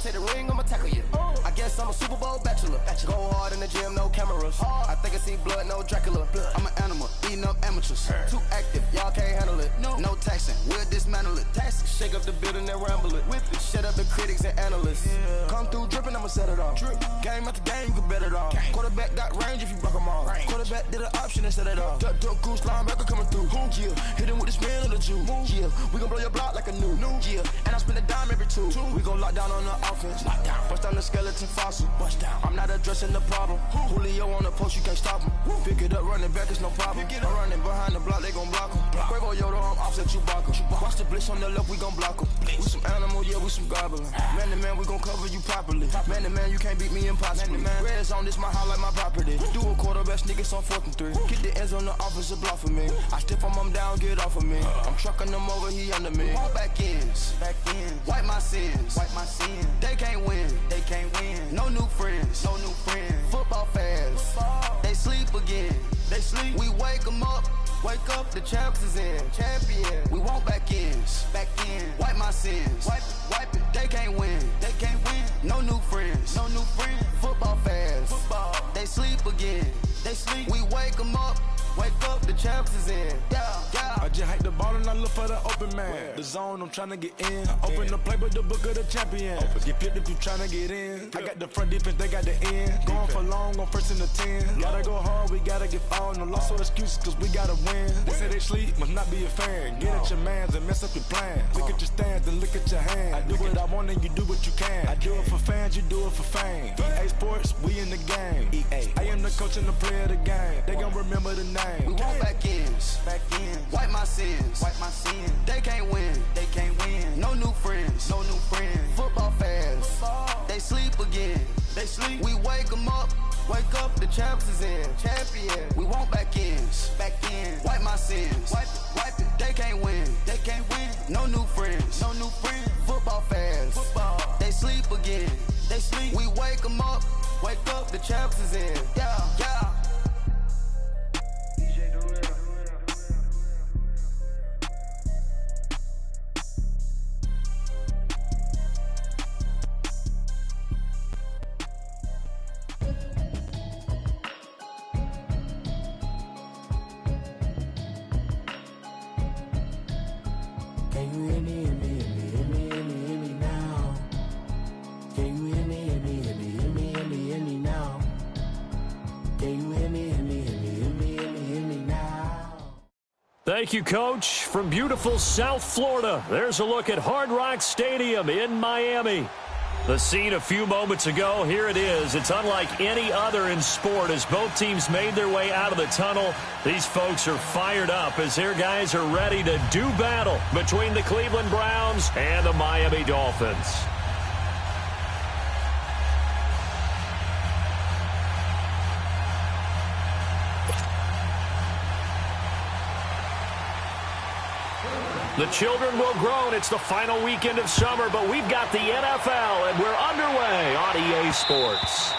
take the ring, I'ma tackle you. I guess I'm a Super Bowl bachelor. Go hard in the gym, no cameras. I think I see blood, no Dracula. I'm an animal, eating up amateurs. Too active, y'all can't handle it. No taxing, we'll dismantle it. Shake up the building and ramble it. Whip it, shut up the critics and analysts. Come through dripping, I'ma set it off. Game after game, you can bet it off. Quarterback got range if you block them off. Quarterback did an option and set it off. Duck goose, linebacker coming through. Yeah, hit him with the spin of the Jew. Yeah, we gon' blow your block like a new. Yeah, and I spend a dime every two. We gon' lock down on the offense. Bust down the skeleton fossil. I'm not addressing the problem. Julio on the post, you can't stop him. Pick it up, running back, it's no problem. I'm running behind the block, they gon' block him. Quavo Yoda, I'm offset Chewbacca. Watch the blitz on the left, we gon' block him. We some animal, yeah, we some goblin. Man to man, we gon' cover you properly. Man to man, you can't beat me impossibly. Red zone, this my highlight, my property. Do a quarterback sneakers on 4th and 3. Get the ends on the offensive block for me. I step on him down, get off of me. I'm trucking them over, he under me. Back ends, wipe my sins. They can't win, No new friends, Football fans, they sleep again. We wake them up. Wake up, the champs is in. Champion. We want back ends. Wipe my sins. Wipe it. They can't win. No new friends. Football fans. They sleep again. We wake them up. Wake up, the champs is in. Yeah. I just hike the ball and I look for the open man. The zone, I'm tryna get in. Open the playbook, the book of the champion. Get flipped if you tryna get in. I got the front defense, they got the end. Going for long, on 1st and the 10. Gotta go hard, we gotta get all. No loss or excuses, cause we gotta win. They say they sleep, must not be a fan. Get at your mans and mess up your plans. Look at your stands and look at your hands. I do what I want and you do what you can. I do it for fans, you do it for fame. EA Sports, we in the game. I am the coach and the player of the game. They gon' remember the name. We want back ends. Wipe my sins. They can't win. No new friends. Football fans. They sleep again. We wake them up. Wake up, the champs is in. Champion. We want back ends. Wipe my sins. Wipe it. They can't win. No new friends. Football fans. They sleep again. We wake them up. Wake up, the champs is in. Yeah. Can you hear me now? Can you hear me now? Can you hear me now? Thank you, Coach. From beautiful South Florida, there's a look at Hard Rock Stadium in Miami. The scene a few moments ago, here it is. It's unlike any other in sport as both teams made their way out of the tunnel. These folks are fired up as their guys are ready to do battle between the Cleveland Browns and the Miami Dolphins. The children will grow, and it's the final weekend of summer, but we've got the NFL, and we're underway on EA Sports.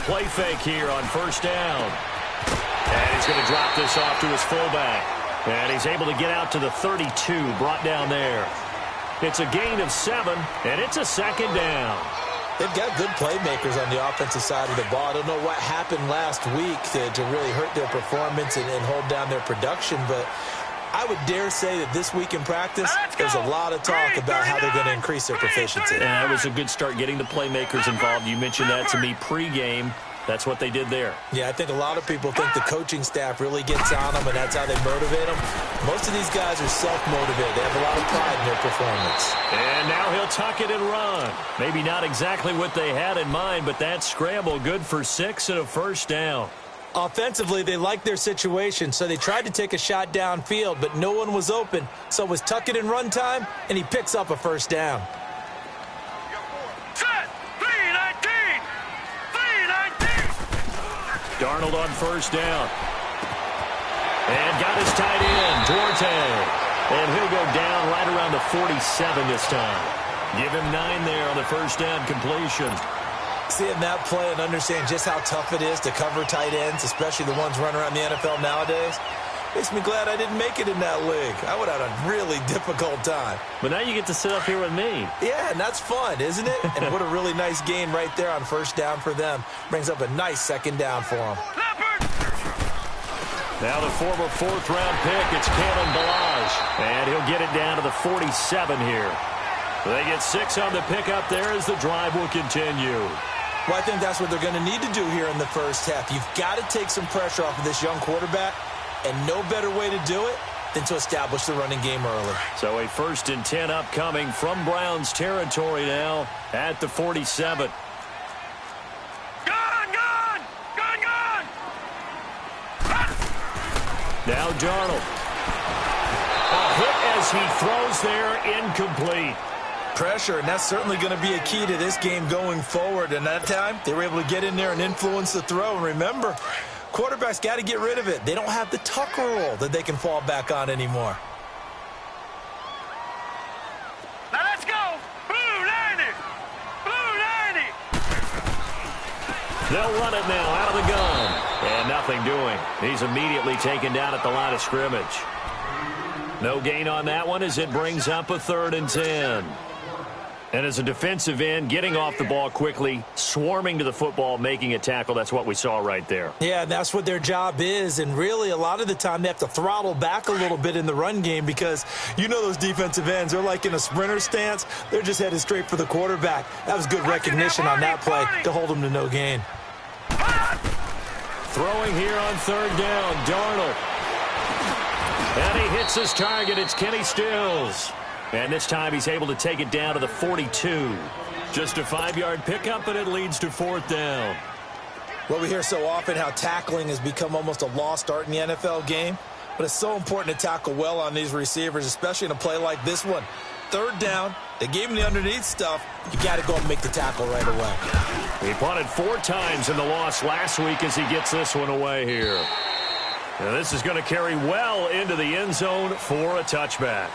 play fake here on first down. And he's going to drop this off to his fullback. And he's able to get out to the 32, brought down there. It's a gain of 7, and it's a second down. They've got good playmakers on the offensive side of the ball. I don't know what happened last week to really hurt their performance and hold down their production, but I would dare say that this week in practice, there's a lot of talk about how they're going to increase their proficiency. And that was a good start getting the playmakers involved. You mentioned that to me pregame. That's what they did there. Yeah, I think a lot of people think the coaching staff really gets on them, and that's how they motivate them. Most of these guys are self-motivated. They have a lot of pride in their performance. And now he'll tuck it and run. Maybe not exactly what they had in mind, but that scramble good for 6 and a first down. Offensively, they liked their situation, so they tried to take a shot downfield, but no one was open. So it was tuck it and run time, and he picks up a first down. Darnold on first down. And got his tight end, Duarte. And he'll go down right around the 47 this time. Give him 9 there on the first down completion. Seeing that play and understand just how tough it is to cover tight ends, especially the ones running around the NFL nowadays, makes me glad I didn't make it in that league. I would have had a really difficult time. But now you get to sit up here with me. Yeah, and that's fun, isn't it? And what a really nice gain right there on first down for them. Brings up a nice second down for them. Now the former 4th-round pick, it's Kalen Ballage. And he'll get it down to the 47 here. They get 6 on the pickup there as the drive will continue. Well, I think that's what they're going to need to do here in the first half. You've got to take some pressure off of this young quarterback. And no better way to do it than to establish the running game early. So a 1st and 10 upcoming from Browns territory now at the 47. Gone! Now Darnold. A hit as he throws there, incomplete. Pressure, and that's certainly going to be a key to this game going forward. And that time, they were able to get in there and influence the throw. And remember, quarterbacks got to get rid of it. They don't have the Tucker rule that they can fall back on anymore. Now let's go! Blue 90! Blue 90! They'll run it now out of the gun. And nothing doing. He's immediately taken down at the line of scrimmage. No gain on that one as it brings up a 3rd and 10. And as a defensive end, getting off the ball quickly, swarming to the football, making a tackle, that's what we saw right there. Yeah, that's what their job is. And really, a lot of the time, they have to throttle back a little bit in the run game because you know those defensive ends, they're like in a sprinter stance. They're just headed straight for the quarterback. That was good recognition on that play to hold them to no gain. Throwing here on 3rd down, Darnold. And he hits his target. It's Kenny Stills. And this time he's able to take it down to the 42. Just a 5-yard pickup, and it leads to 4th down. Well, we hear so often how tackling has become almost a lost art in the NFL game. But it's so important to tackle well on these receivers, especially in a play like this one. 3rd down, they gave him the underneath stuff. You got to go and make the tackle right away. He punted 4 times in the loss last week as he gets this one away here. And this is going to carry well into the end zone for a touchback.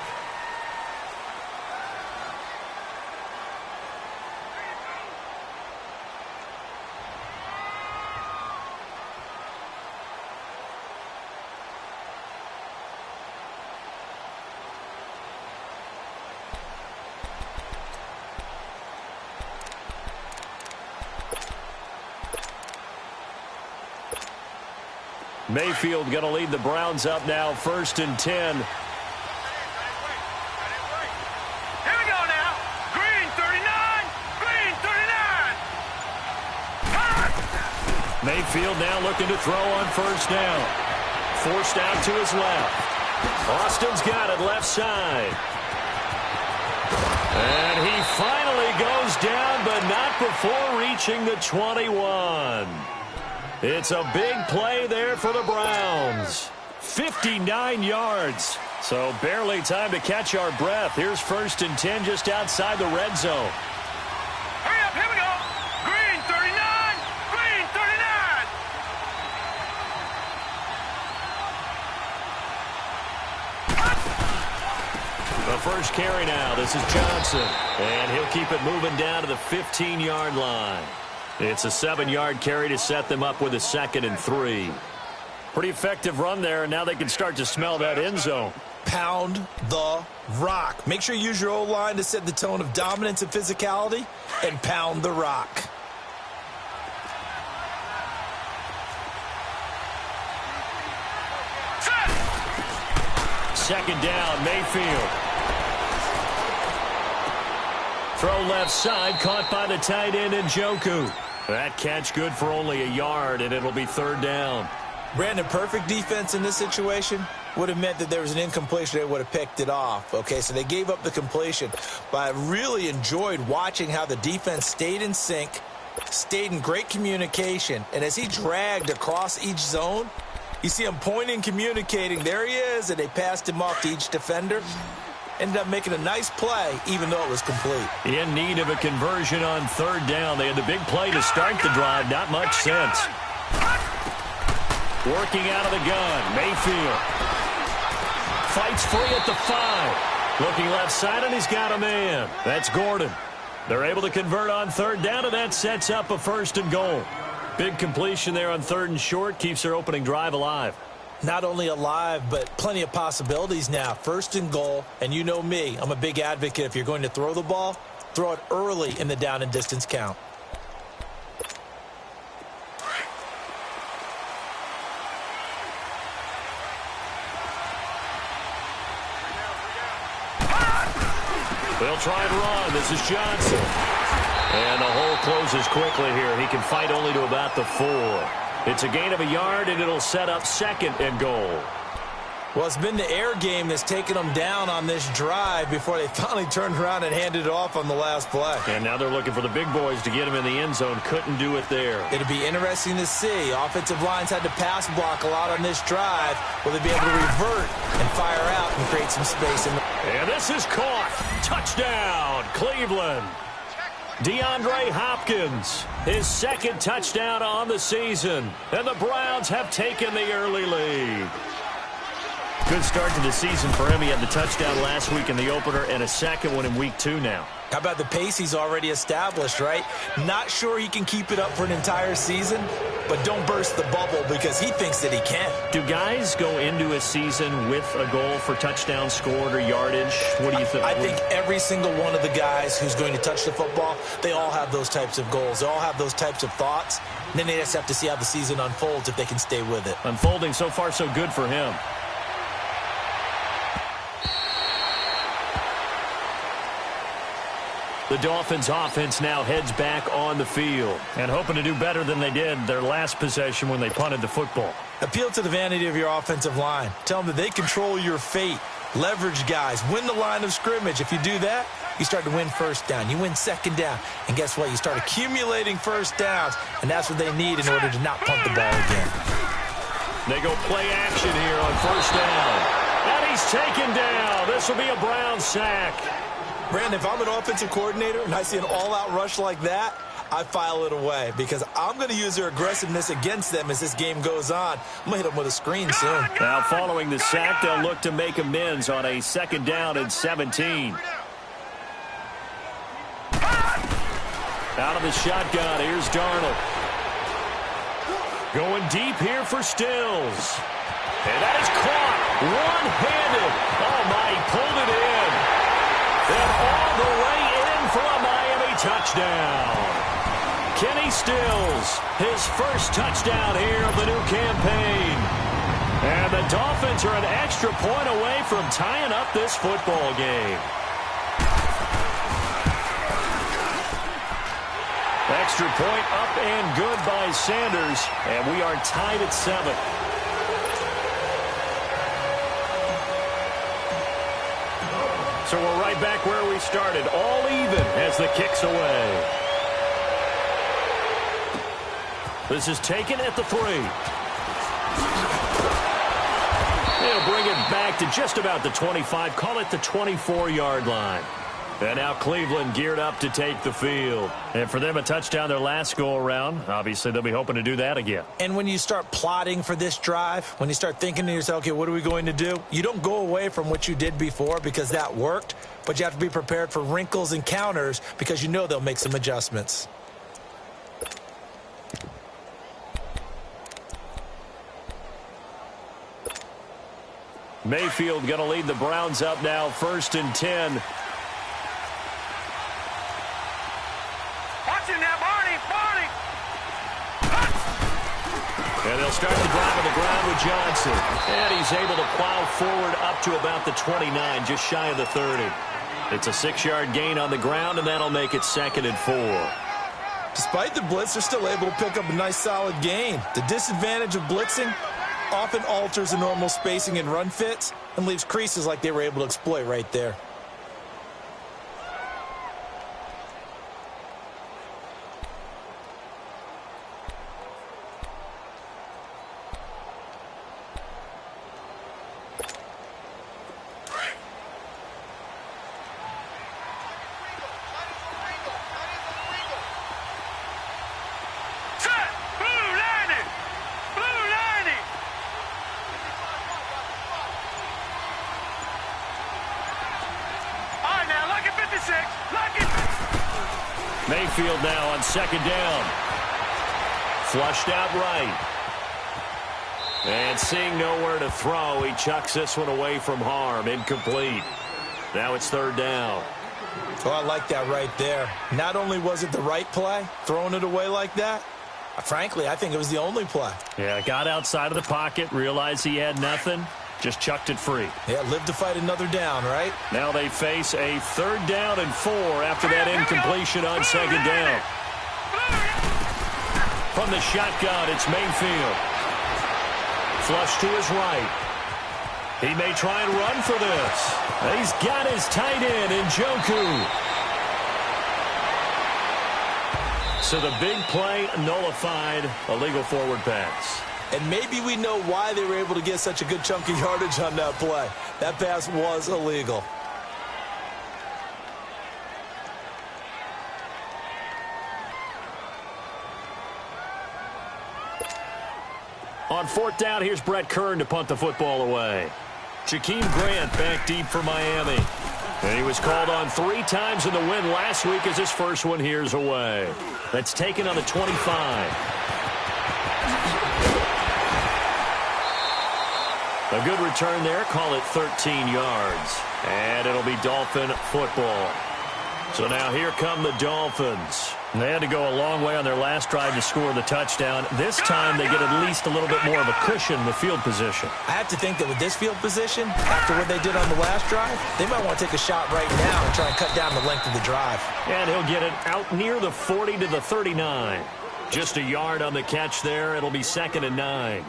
Mayfield going to lead the Browns up now, 1st and 10. Here we go now. Green 39. Green 39. Mayfield now looking to throw on 1st down. Forced out to his left. Austin's got it left side. And he finally goes down, but not before reaching the 21. It's a big play there for the Browns. 59 yards. So barely time to catch our breath. Here's 1st and 10 just outside the red zone. Hurry up, here we go. Green 39. Green 39. The first carry now. This is Johnson. And he'll keep it moving down to the 15-yard line. It's a 7-yard carry to set them up with a 2nd and 3. Pretty effective run there, and now they can start to smell that end zone. Pound the rock. Make sure you use your O-line to set the tone of dominance and physicality, and pound the rock. Second down, Mayfield. Throw left side, caught by the tight end Njoku. That catch good for only a yard, and it'll be 3rd down. Brandon, perfect defense in this situation would have meant that there was an incompletion. They would have picked it off. Okay, so they gave up the completion. But I really enjoyed watching how the defense stayed in sync, stayed in great communication, and as he dragged across each zone, you see him pointing, communicating. There he is, and they passed him off to each defender. Ended up making a nice play, even though it was complete. In need of a conversion on 3rd down. They had the big play to start the drive. Not much sense. Working out of the gun, Mayfield. Fights free at the 5. Looking left side, and he's got a man. That's Gordon. They're able to convert on 3rd down, and that sets up a 1st and goal. Big completion there on 3rd and short. Keeps their opening drive alive. Not only alive, but plenty of possibilities now. 1st and goal, and you know me. I'm a big advocate. If you're going to throw the ball, throw it early in the down and distance count. They'll try and run. This is Johnson. And the hole closes quickly here. He can fight only to about the 4. It's a gain of a yard, and it'll set up 2nd and goal. Well, it's been the air game that's taken them down on this drive before they finally turned around and handed it off on the last play. And now they're looking for the big boys to get him in the end zone. Couldn't do it there. It'll be interesting to see. Offensive lines had to pass block a lot on this drive. Will they be able to revert and fire out and create some space? And this is caught. Touchdown, Cleveland. DeAndre Hopkins, his 2nd touchdown on the season. And the Browns have taken the early lead. Good start to the season for him. He had the touchdown last week in the opener and a 2nd one in week 2 now. How about the pace he's already established, right? Not sure he can keep it up for an entire season, but don't burst the bubble because he thinks that he can. Do guys go into a season with a goal for touchdown scored or yardage? What do you think? I think every single one of the guys who's going to touch the football, they all have those types of goals. They all have those types of thoughts. And then they just have to see how the season unfolds if they can stay with it. Unfolding so far so good for him. The Dolphins offense now heads back on the field and hoping to do better than they did their last possession when they punted the football. Appeal to the vanity of your offensive line. Tell them that they control your fate. Leverage guys. Win the line of scrimmage. If you do that, you start to win 1st down. You win 2nd down. And guess what? You start accumulating 1st downs, and that's what they need in order to not punt the ball again. They go play action here on 1st down. And he's taken down. This will be a Brown sack. Brandon, if I'm an offensive coordinator and I see an all-out rush like that, I file it away because I'm going to use their aggressiveness against them as this game goes on. I'm going to hit them with a screen soon. Now, following the sack, they'll look to make amends on a 2nd down and 17. Out of the shotgun, here's Darnold. Going deep here for Stills. And that is caught one-handed. Oh, my, he pulled it in. And all the way in for a Miami touchdown. Kenny Stills, his 1st touchdown here of the new campaign. And the Dolphins are an extra point away from tying up this football game. Extra point up and good by Sanders. And we are tied at 7. So we're right back where we started, all even as the kick's away. This is taken at the 3. They'll bring it back to just about the 25, call it the 24-yard line. And now Cleveland geared up to take the field. And for them, a touchdown their last go-around. Obviously, they'll be hoping to do that again. And when you start plotting for this drive, when you start thinking to yourself, okay, what are we going to do? You don't go away from what you did before because that worked, but you have to be prepared for wrinkles and counters because you know they'll make some adjustments. Mayfield going to lead the Browns up now, 1st and 10. Watch him now, Barney. And they'll start the drive on the ground with Johnson. And he's able to plow forward up to about the 29, just shy of the 30. It's a 6-yard gain on the ground, and that'll make it 2nd and 4. Despite the blitz, they're still able to pick up a nice solid gain. The disadvantage of blitzing often alters the normal spacing and run fits and leaves creases like they were able to exploit right there. Mayfield now on 2nd down. Flushed out right. And seeing nowhere to throw, he chucks this one away from harm. Incomplete. Now it's 3rd down. Oh, I like that right there. Not only was it the right play, throwing it away like that, frankly, I think it was the only play. Yeah, got outside of the pocket, realized he had nothing, just chucked it free. Yeah, live to fight another down, right? Now they face a 3rd down and 4 after that incompletion on 2nd down. From the shotgun, it's Mayfield. Flush to his right. He may try and run for this. He's got his tight end, Njoku. So the big play nullified, a legal forward pass. And maybe we know why they were able to get such a good chunk of yardage on that play. That pass was illegal. On 4th down, here's Brett Kern to punt the football away. Jakeem Grant back deep for Miami. And he was called on 3 times in the win last week as his first one here's away. That's taken on the 25. A good return there. Call it 13 yards. And it'll be Dolphin football. So now here come the Dolphins. They had to go a long way on their last drive to score the touchdown. This time they get at least a little bit more of a cushion in the field position. I have to think that with this field position, after what they did on the last drive, they might want to take a shot right now and try and cut down the length of the drive. And he'll get it out near the 40 to the 39. Just a yard on the catch there. It'll be 2nd and 9.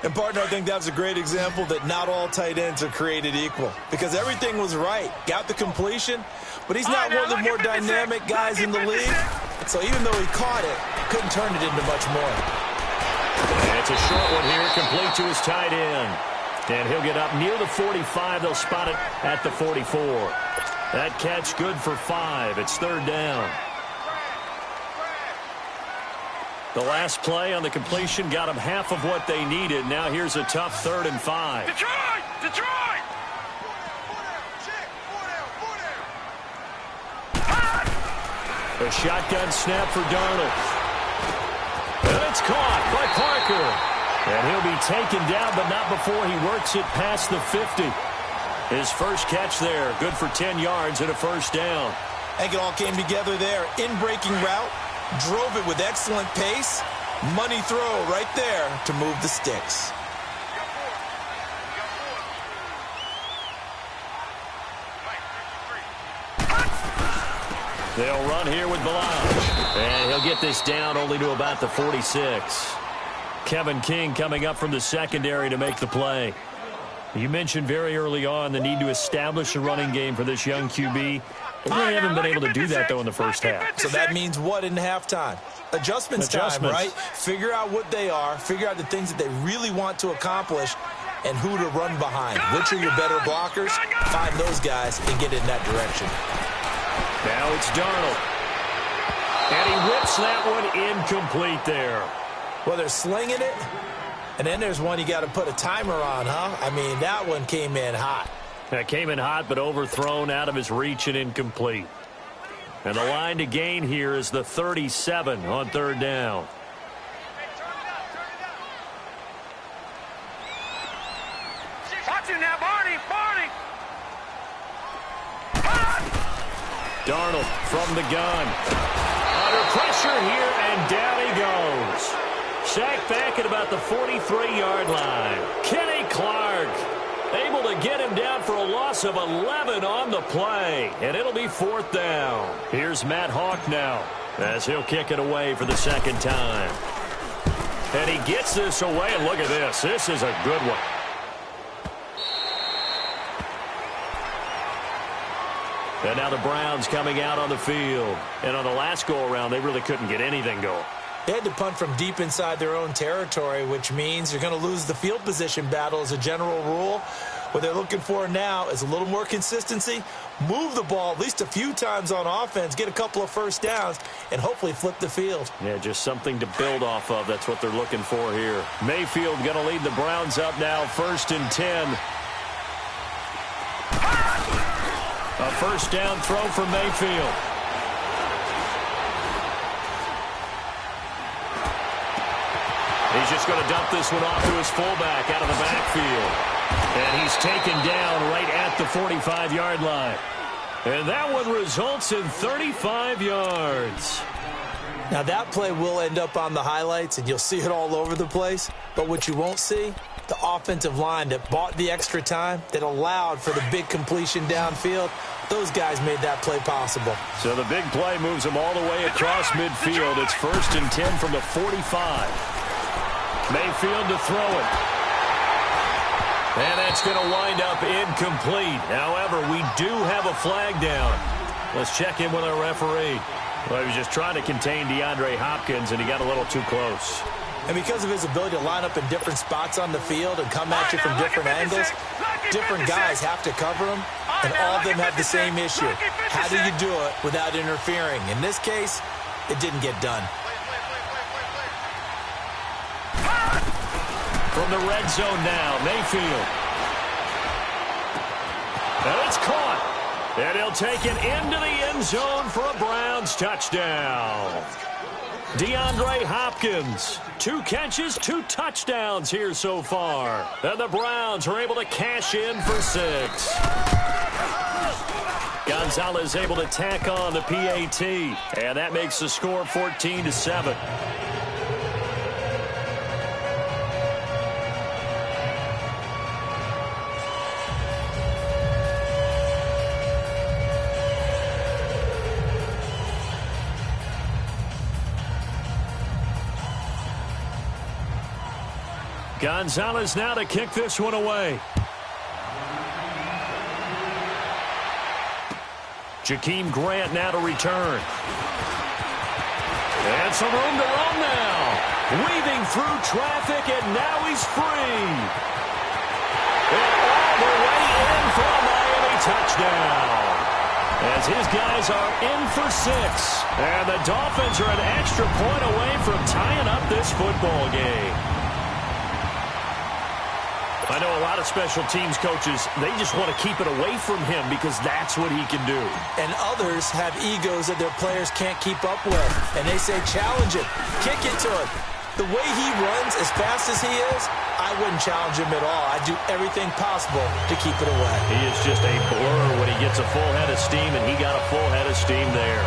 And, partner, I think that's a great example that not all tight ends are created equal. Because everything was right. Got the completion, but he's not one of the more dynamic guys in the league. So even though he caught it, couldn't turn it into much more. And it's a short one here, complete to his tight end. And he'll get up near the 45. They'll spot it at the 44. That catch good for 5. It's 3rd down. The last play on the completion got them half of what they needed. Now here's a tough 3rd and 5. Detroit! Detroit! A shotgun snap for Darnold. And it's caught by Parker. And he'll be taken down, but not before he works it past the 50. His first catch there, good for 10 yards and a 1st down. I think it all came together there. In-breaking route, drove it with excellent pace. Money throw right there to move the sticks. They'll run here with Balaj. And he'll get this down only to about the 46. Kevin King coming up from the secondary to make the play. You mentioned very early on the need to establish a running game for this young QB. They really haven't been able to do that, though, in the first half. So that means what in halftime? Adjustments time, right? Figure out what they are, figure out the things that they really want to accomplish, and who to run behind. Which are your better blockers? Find those guys and get in that direction. Now it's Darnold. And he whips that one incomplete there. Well, they're slinging it, and then there's one you got to put a timer on, huh? I mean, that one came in hot. That came in hot, but overthrown out of his reach and incomplete. And the line to gain here is the 37 on 3rd down. Watch him now, Barney. Barney. Darnold from the gun. Under pressure here, and down he goes. Sacked back at about the 43-yard line. Kenny Clark able to get him down for a loss of 11 on the play, and it'll be 4th down. Here's Matt Hawk now as he'll kick it away for the second time. And he gets this away, and look at this. This is a good one. And now the Browns coming out on the field. And on the last go-around, they really couldn't get anything going. They had to punt from deep inside their own territory, which means you're going to lose the field position battle as a general rule. What they're looking for now is a little more consistency, move the ball at least a few times on offense, get a couple of first downs, and hopefully flip the field. Yeah, just something to build off of. That's what they're looking for here. Mayfield going to lead the Browns up now, 1st and 10. A first down throw for Mayfield. He's just going to dump this one off to his fullback out of the backfield. And he's taken down right at the 45-yard line. And that one results in 35 yards. Now that play will end up on the highlights, and you'll see it all over the place. But what you won't see, the offensive line that bought the extra time, that allowed for the big completion downfield, those guys made that play possible. So the big play moves them all the way across midfield. It's 1st and 10 from the 45. Mayfield to throw it. And that's going to wind up incomplete. However, we do have a flag down. Let's check in with our referee. Well, he was just trying to contain DeAndre Hopkins, and he got a little too close. And because of his ability to line up in different spots on the field and come at you from different angles, different guys have to cover him, and all of them have the same issue. How do you do it without interfering? In this case, it didn't get done. From the red zone now, Mayfield. And it's caught. And he'll take it into the end zone for a Browns touchdown. DeAndre Hopkins, 2 catches, 2 touchdowns here so far. And the Browns are able to cash in for 6. Gonzalez able to tack on the PAT. And that makes the score 14-7. Gonzalez now to kick this one away. Jakeem Grant now to return. And some room to run now. Weaving through traffic, and now he's free. And all the way in for a Miami touchdown. As his guys are in for 6. And the Dolphins are an extra point away from tying up this football game. I know a lot of special teams coaches, they just want to keep it away from him because that's what he can do. And others have egos that their players can't keep up with. And they say, challenge it, kick it to him. The way he runs as fast as he is, I wouldn't challenge him at all. I'd do everything possible to keep it away. He is just a blur when he gets a full head of steam, and he got a full head of steam there.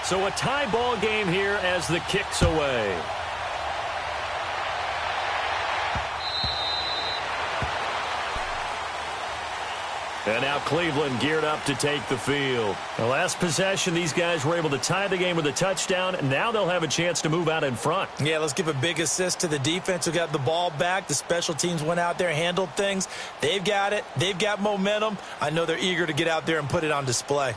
So a tie ball game here as the kick's away. And now Cleveland geared up to take the field. The last possession, these guys were able to tie the game with a touchdown. Now they'll have a chance to move out in front. Yeah, let's give a big assist to the defense who got the ball back. The special teams went out there, handled things. They've got it. They've got momentum. I know they're eager to get out there and put it on display.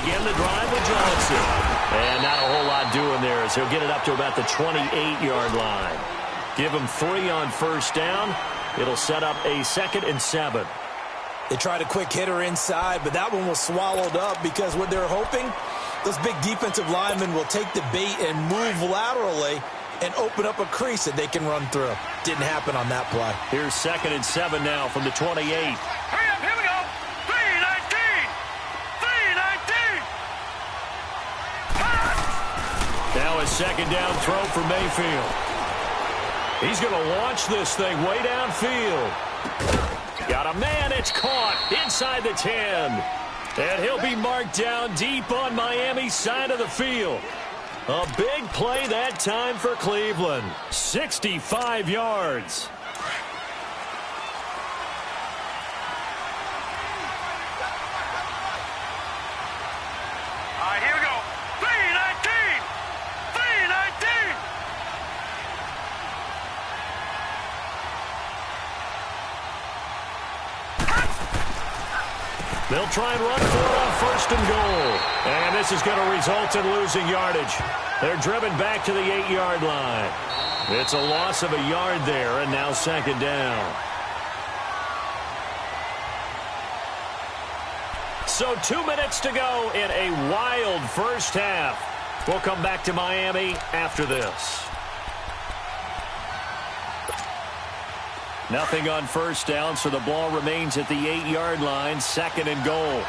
begin the drive with Johnson. And not a whole lot doing there as he'll get it up to about the 28-yard line. Give him 3 on first down. It'll set up a 2nd and 7. They tried a quick hitter inside, but that one was swallowed up because what they're hoping, those big defensitive linemen will take the bait and move laterally and open up a crease that they can run through. Didn't happen on that play. Here's 2nd and 7 now from the 28. Hurry up, here we go. 3-19. 3-19. Now a 2nd down throw for Mayfield. He's going to launch this thing way downfield. Got a man, it's caught inside the 10. And he'll be marked down deep on Miami's side of the field. A big play that time for Cleveland. 65 yards. All right, here we go. 3-19. 3-19. They'll try and run for it on 1st and goal. And this is going to result in losing yardage. They're driven back to the 8-yard line. It's a loss of a yard there, and now 2nd down. So 2 minutes to go in a wild first half. We'll come back to Miami after this. Nothing on first down, so the ball remains at the 8-yard line, 2nd and goal.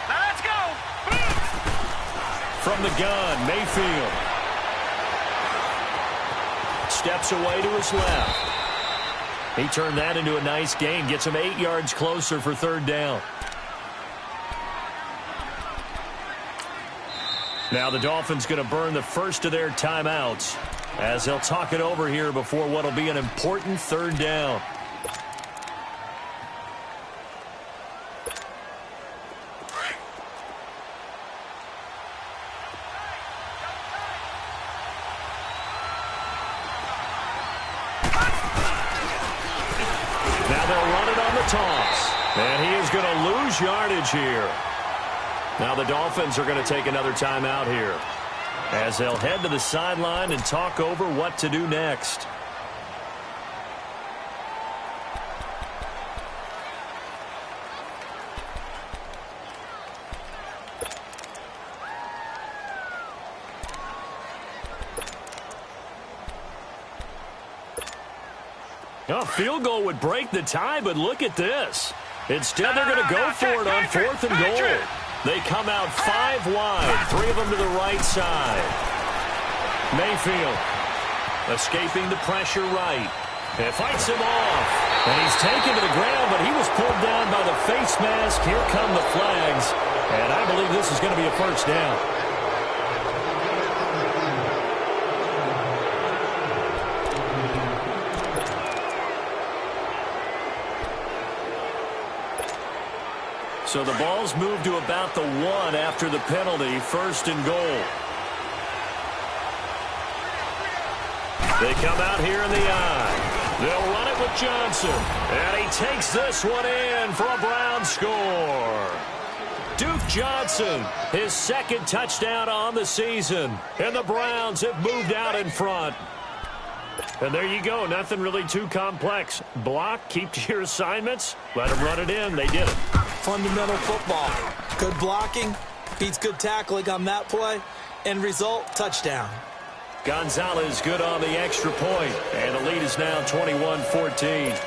Now let's go. From the gun, Mayfield. Steps away to his left. He turned that into a nice gain, gets him 8 yards closer for 3rd down. Now the Dolphins going to burn the first of their timeouts as they'll talk it over here before what will be an important 3rd down. Now they'll run it on the toss. And he is going to lose yardage here. Now the Dolphins are going to take another timeout here as they'll head to the sideline and talk over what to do next. A field goal would break the tie, but look at this. Instead, they're going to go for it on 4th and goal. They come out 5 wide, 3 of them to the right side. Mayfield escaping the pressure right. It fights him off. And he's taken to the ground, but he was pulled down by the face mask. Here come the flags. And I believe this is going to be a 1st down. So the ball's moved to about the 1 after the penalty, 1st and goal. They come out here in the eye. They'll run it with Johnson. And he takes this one in for a Brown score. Duke Johnson, his 2nd touchdown on the season. And the Browns have moved out in front. And there you go. Nothing really too complex. Block, keep to your assignments, let them run it in. They did it. Fundamental football. Good blocking beats good tackling on that play. End result, touchdown. Gonzalez good on the extra point. And the lead is now 21-14.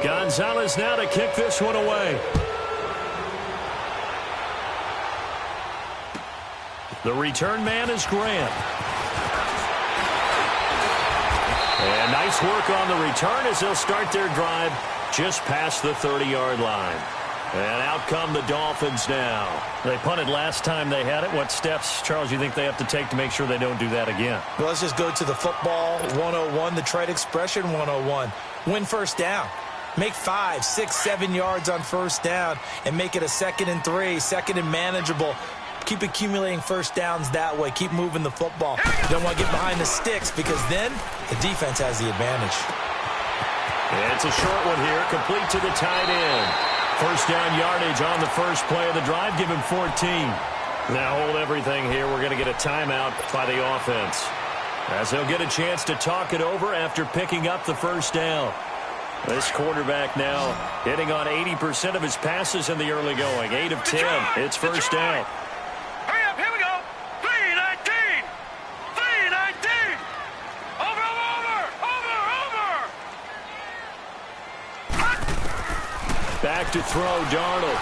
Gonzalez now to kick this one away. The return man is Grant. And nice work on the return as they'll start their drive just past the 30-yard line. And out come the Dolphins now. They punted last time they had it. What steps, Charles, you think they have to take to make sure they don't do that again? Well, let's just go to the football 101, the trade expression 101. Win 1st down. Make 5, 6, 7 yards on 1st down and make it a 2nd and 3, 2nd and manageable. Keep accumulating 1st downs that way. Keep moving the football. You don't want to get behind the sticks because then the defense has the advantage. It's a short one here, complete to the tight end. First down yardage on the first play of the drive, give him 14. Now hold everything here. We're going to get a timeout by the offense, as they'll get a chance to talk it over after picking up the first down. This quarterback now hitting on 80% of his passes in the early going. 8 of 10. It's first down. Hurry up, here we go. 3-19. 3-19. Over. Back to throw, Darnold.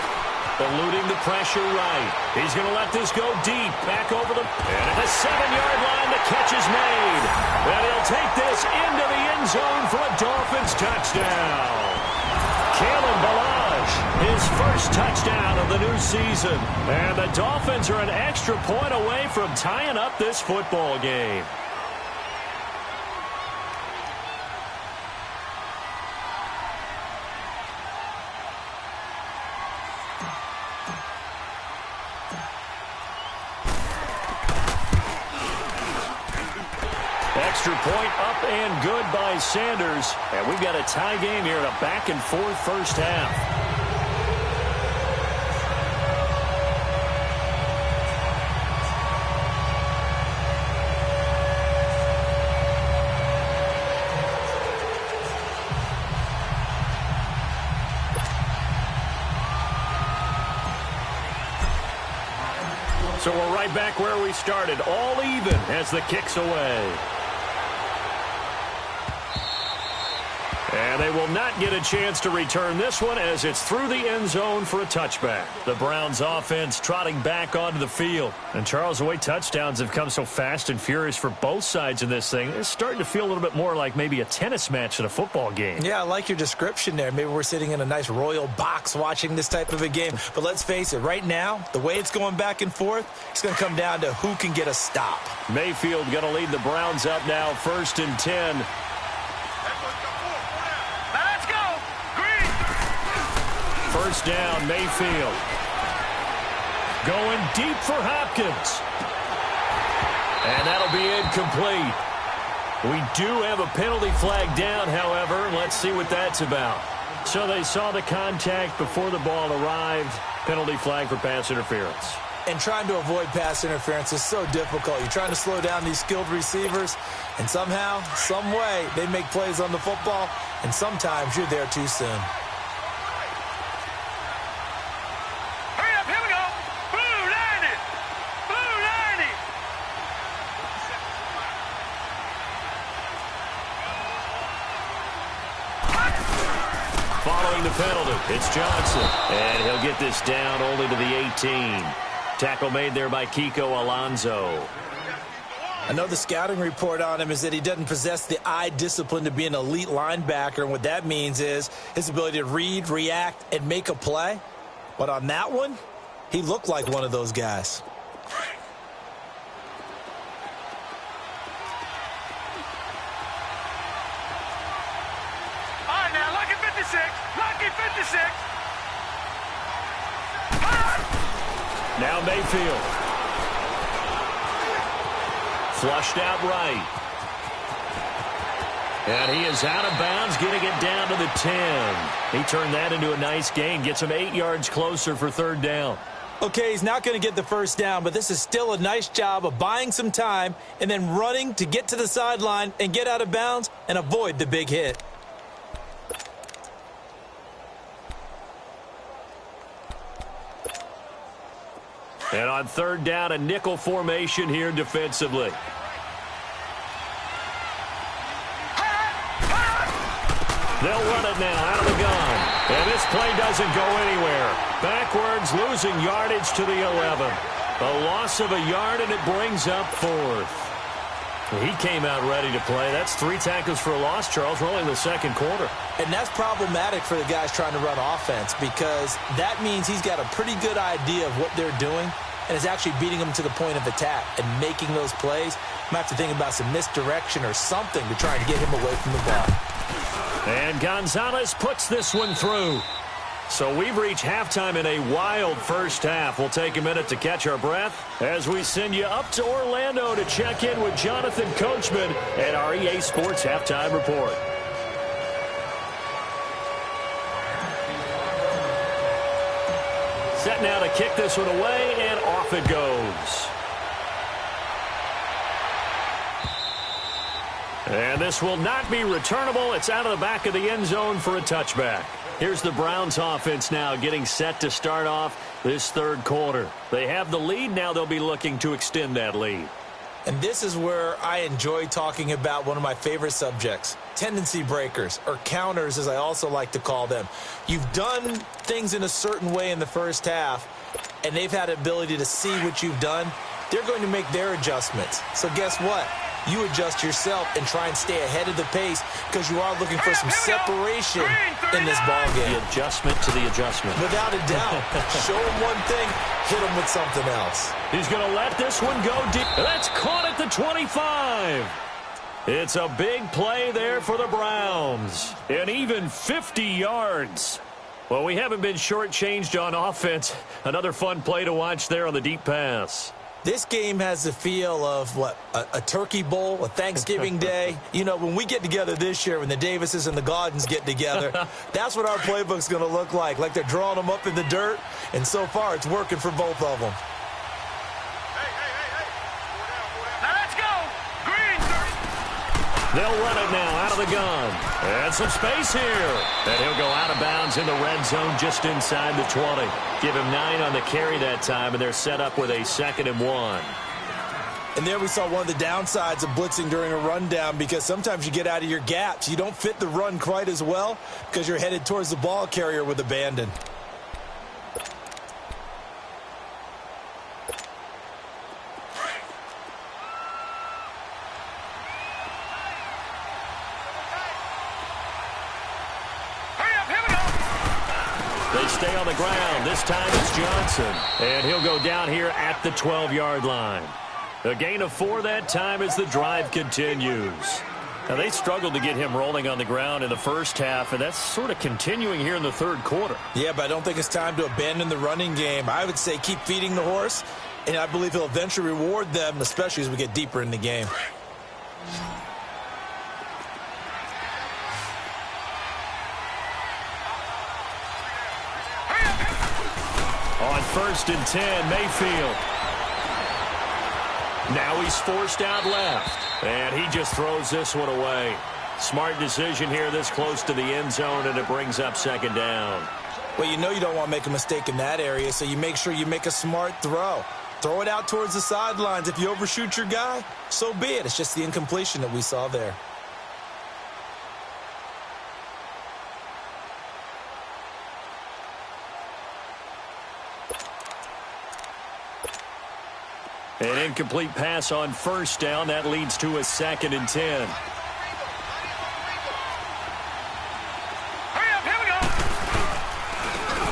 Eluding the pressure right. He's going to let this go deep. Back over the... And at the 7-yard line, the catch is made. And he'll take this into the end zone for a Dolphins touchdown. Kalen Ballage, his first touchdown of the new season. And the Dolphins are an extra point away from tying up this football game. Extra point up and good by Sanders. And we've got a tie game here in a back-and-forth first half. So we're right back where we started, all even as the kick's away. And they will not get a chance to return this one as it's through the end zone for a touchback. The Browns offense trotting back onto the field. And Charles, the way touchdowns have come so fast and furious for both sides in this thing, it's starting to feel a little bit more like maybe a tennis match than a football game. Yeah, I like your description there. Maybe we're sitting in a nice royal box watching this type of a game. But let's face it, right now, the way it's going back and forth, it's going to come down to who can get a stop. Mayfield going to lead the Browns up now, 1st and 10. First down, Mayfield. Going deep for Hopkins. And that'll be incomplete. We do have a penalty flag down, however. Let's see what that's about. So they saw the contact before the ball arrived. Penalty flag for pass interference. And trying to avoid pass interference is so difficult. You're trying to slow down these skilled receivers, and somehow, some way, they make plays on the football, and sometimes you're there too soon. Following the penalty, it's Johnson. And he'll get this down only to the 18. Tackle made there by Kiko Alonso. I know the scouting report on him is that he doesn't possess the eye discipline to be an elite linebacker. And what that means is his ability to read, react, and make a play. But on that one, he looked like one of those guys. Now Mayfield. Flushed out right. And he is out of bounds, getting it down to the 10. He turned that into a nice gain. Gets him 8 yards closer for 3rd down. Okay, he's not going to get the first down, but this is still a nice job of buying some time and then running to get to the sideline and get out of bounds and avoid the big hit. And on 3rd down, a nickel formation here defensively. They'll run it now out of the gun. And this play doesn't go anywhere. Backwards, losing yardage to the 11. A loss of a yard, and it brings up 4th. He came out ready to play. That's 3 tackles for a loss, Charles. We're only in the 2nd quarter. And that's problematic for the guys trying to run offense because that means he's got a pretty good idea of what they're doing and is actually beating them to the point of attack and making those plays. Might have to think about some misdirection or something to try and get him away from the ball. And Gonzalez puts this one through. So we've reached halftime in a wild first half. We'll take a minute to catch our breath as we send you up to Orlando to check in with Jonathan Coachman at our EA Sports Halftime Report. Set now to kick this one away, and off it goes. And this will not be returnable. It's out of the back of the end zone for a touchback. Here's the Browns offense now getting set to start off this third quarter. They have the lead. Now they'll be looking to extend that lead. And this is where I enjoy talking about one of my favorite subjects, tendency breakers, or counters as I also like to call them. You've done things in a certain way in the first half, and they've had the ability to see what you've done. They're going to make their adjustments. So guess what? You adjust yourself and try and stay ahead of the pace because you are looking for some separation in this ball game. The adjustment to the adjustment. Without a doubt. Show him one thing, hit him with something else. He's going to let this one go deep. That's caught at the 25. It's a big play there for the Browns. And even 50 yards. Well, we haven't been shortchanged on offense. Another fun play to watch there on the deep pass. This game has the feel of, what, a turkey bowl, a Thanksgiving day. You know, when we get together this year, when the Davises and the Gaudens get together, that's what our playbook's going to look like they're drawing them up in the dirt, and so far it's working for both of them. Now let's go. Green 30. They'll run it now out of the gun. And some space here. And he'll go out of bounds in the red zone just inside the 20. Give him 9 on the carry that time, and they're set up with a 2nd and 1. And there we saw one of the downsides of blitzing during a rundown because sometimes you get out of your gaps. You don't fit the run quite as well because you're headed towards the ball carrier with abandon. They stay on the ground. This time it's Johnson. And he'll go down here at the 12-yard line. A gain of 4 that time as the drive continues. Now, they struggled to get him rolling on the ground in the first half, and that's sort of continuing here in the third quarter. Yeah, but I don't think it's time to abandon the running game. I would say keep feeding the horse, and I believe he'll eventually reward them, especially as we get deeper in the game. On 1st and 10, Mayfield. Now he's forced out left, and he just throws this one away. Smart decision here this close to the end zone, and it brings up 2nd down. Well, you know you don't want to make a mistake in that area, so you make sure you make a smart throw. Throw it out towards the sidelines. If you overshoot your guy, so be it. It's just the incompletion that we saw there. An incomplete pass on 1st down. That leads to a 2nd and 10. Hurry up, here we go.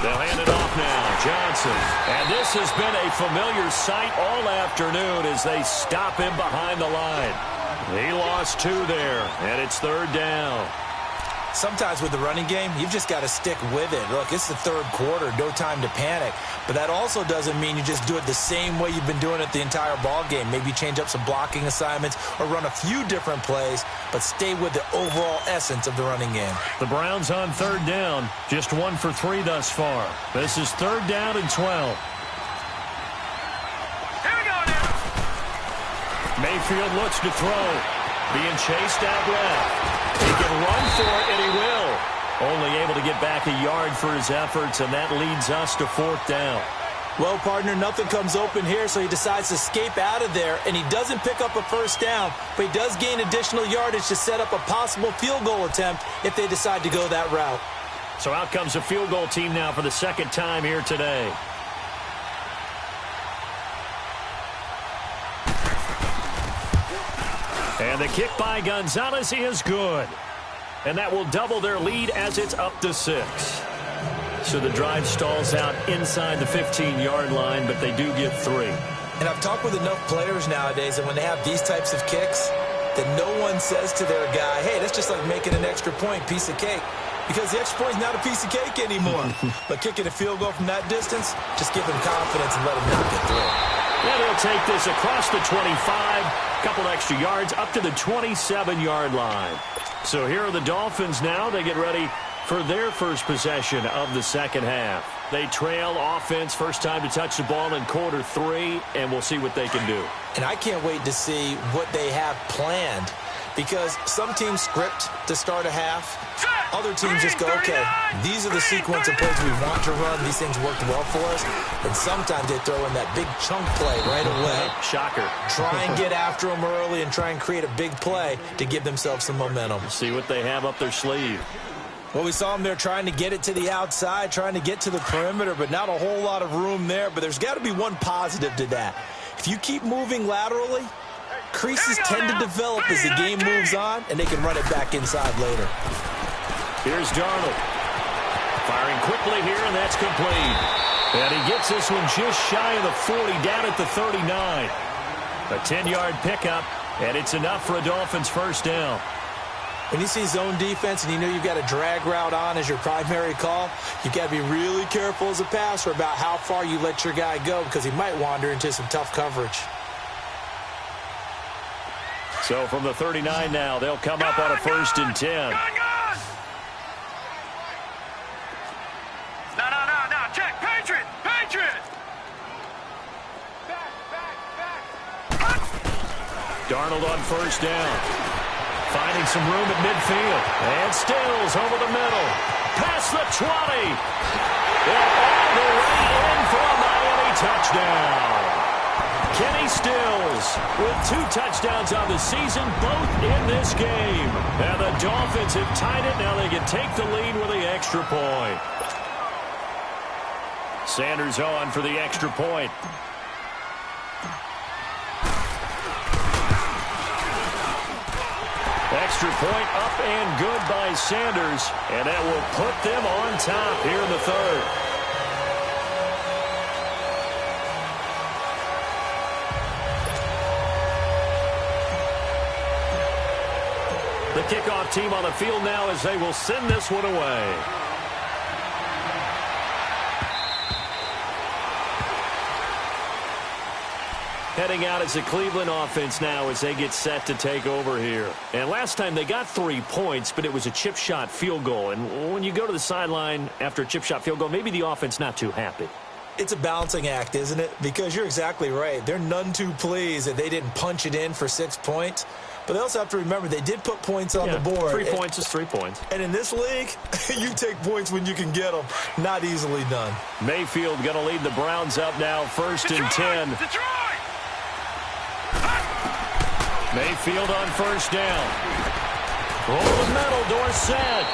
They'll hand it off now. Johnson. And this has been a familiar sight all afternoon as they stop him behind the line. He lost 2 there, and it's 3rd down. Sometimes with the running game, you've just got to stick with it. Look, it's the third quarter, no time to panic. But that also doesn't mean you just do it the same way you've been doing it the entire ball game. Maybe change up some blocking assignments or run a few different plays, but stay with the overall essence of the running game. The Browns on 3rd down, just 1 for 3 thus far. This is 3rd down and 12. Here we go now. Mayfield looks to throw. Being chased out left. He can run for it, and he will. Only able to get back a yard for his efforts, and that leads us to 4th down. Well, partner, nothing comes open here, so he decides to escape out of there, and he doesn't pick up a 1st down, but he does gain additional yardage to set up a possible field goal attempt if they decide to go that route. So out comes a field goal team now for the 2nd time here today. And the kick by Gonzalez is good. And that will double their lead as it's up to 6. So the drive stalls out inside the 15-yard line, but they do get 3. And I've talked with enough players nowadays that when they have these types of kicks, that no one says to their guy, hey, that's just like making an extra point, piece of cake. Because the extra point is not a piece of cake anymore. But kicking a field goal from that distance, just give him confidence and let him knock it through. And he'll take this across the 25, a couple extra yards up to the 27-yard line. So here are the Dolphins now. They get ready for their first possession of the second half. They trail offense, first time to touch the ball in quarter 3, and we'll see what they can do. And I can't wait to see what they have planned, because some teams script to start a half. Other teams just go, okay, these are the sequence of plays we want to run. These things worked well for us. And sometimes they throw in that big chunk play right away. Shocker. Try and get after them early and try and create a big play to give themselves some momentum. See what they have up their sleeve. Well, we saw them there trying to get it to the outside, trying to get to the perimeter, but not a whole lot of room there. But there's got to be one positive to that. If you keep moving laterally, creases tend to develop as the game moves on, and they can run it back inside later. Here's Darnold. Firing quickly here, and that's complete. And he gets this one just shy of the 40, down at the 39. A 10-yard pickup, and it's enough for a Dolphins first down. When you see zone defense and you know you've got a drag route on as your primary call, you've got to be really careful as a passer about how far you let your guy go, because he might wander into some tough coverage. So from the 39 now, they'll come up on a 1st and 10. No, check, Patriot! Darnold on 1st down. Finding some room at midfield. And Stills over the middle. Past the 20. And all the way in for a Miami touchdown. Kenny Stills with 2 touchdowns on the season, both in this game. And the Dolphins have tied it. Now they can take the lead with the extra point. Sanders on for the extra point. Extra point up and good by Sanders, and that will put them on top here in the 3rd. The kickoff team on the field now as they will send this one away. Heading out is the Cleveland offense now as they get set to take over here. And last time they got 3 points, but it was a chip shot field goal. And when you go to the sideline after a chip shot field goal, maybe the offense not too happy. It's a balancing act, isn't it? Because you're exactly right. They're none too pleased that they didn't punch it in for 6 points. But they also have to remember they did put points on the board. 3 points is 3 points. And in this league, you take points when you can get them. Not easily done. Mayfield going to lead the Browns up now, 1st and 10. Detroit! Mayfield on 1st down. Over the middle, Dorsett.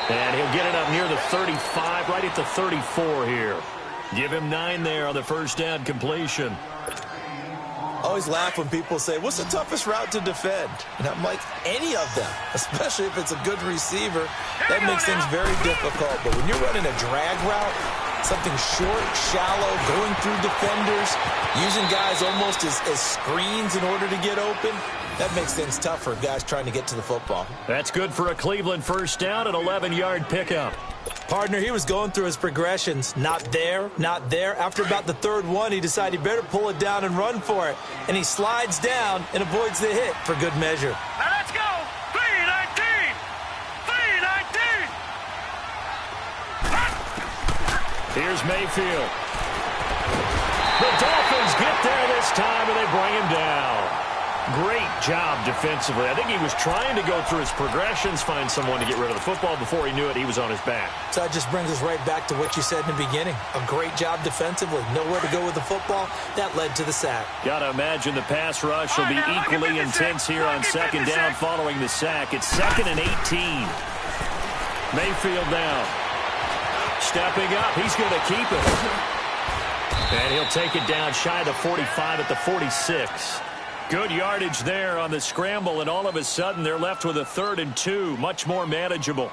And he'll get it up near the 35, right at the 34 here. Give him 9 there on the 1st down completion. I always laugh when people say, what's the toughest route to defend? And I'm like, any of them, especially if it's a good receiver. That makes things very difficult. But when you're running a drag route, something short, shallow, going through defenders, using guys almost as screens in order to get open, that makes things tough for guys trying to get to the football. That's good for a Cleveland 1st down, an 11-yard pickup. Partner, he was going through his progressions. Not there, not there. After about the 3rd one, he decided he better pull it down and run for it. And he slides down and avoids the hit for good measure. Now let's go! 3-19! 3-19! Here's Mayfield. The Dolphins get there this time, and they bring him down. Great job defensively. I think he was trying to go through his progressions, find someone to get rid of the football. Before he knew it, he was on his back. So that just brings us right back to what you said in the beginning. A great job defensively. Nowhere to go with the football. That led to the sack. Got to imagine the pass rush will be equally intense here on 2nd down following the sack. It's 2nd and 18. Mayfield now. Stepping up. He's going to keep it. And he'll take it down shy of the 45 at the 46. Good yardage there on the scramble, and all of a sudden they're left with a 3rd and 2, much more manageable.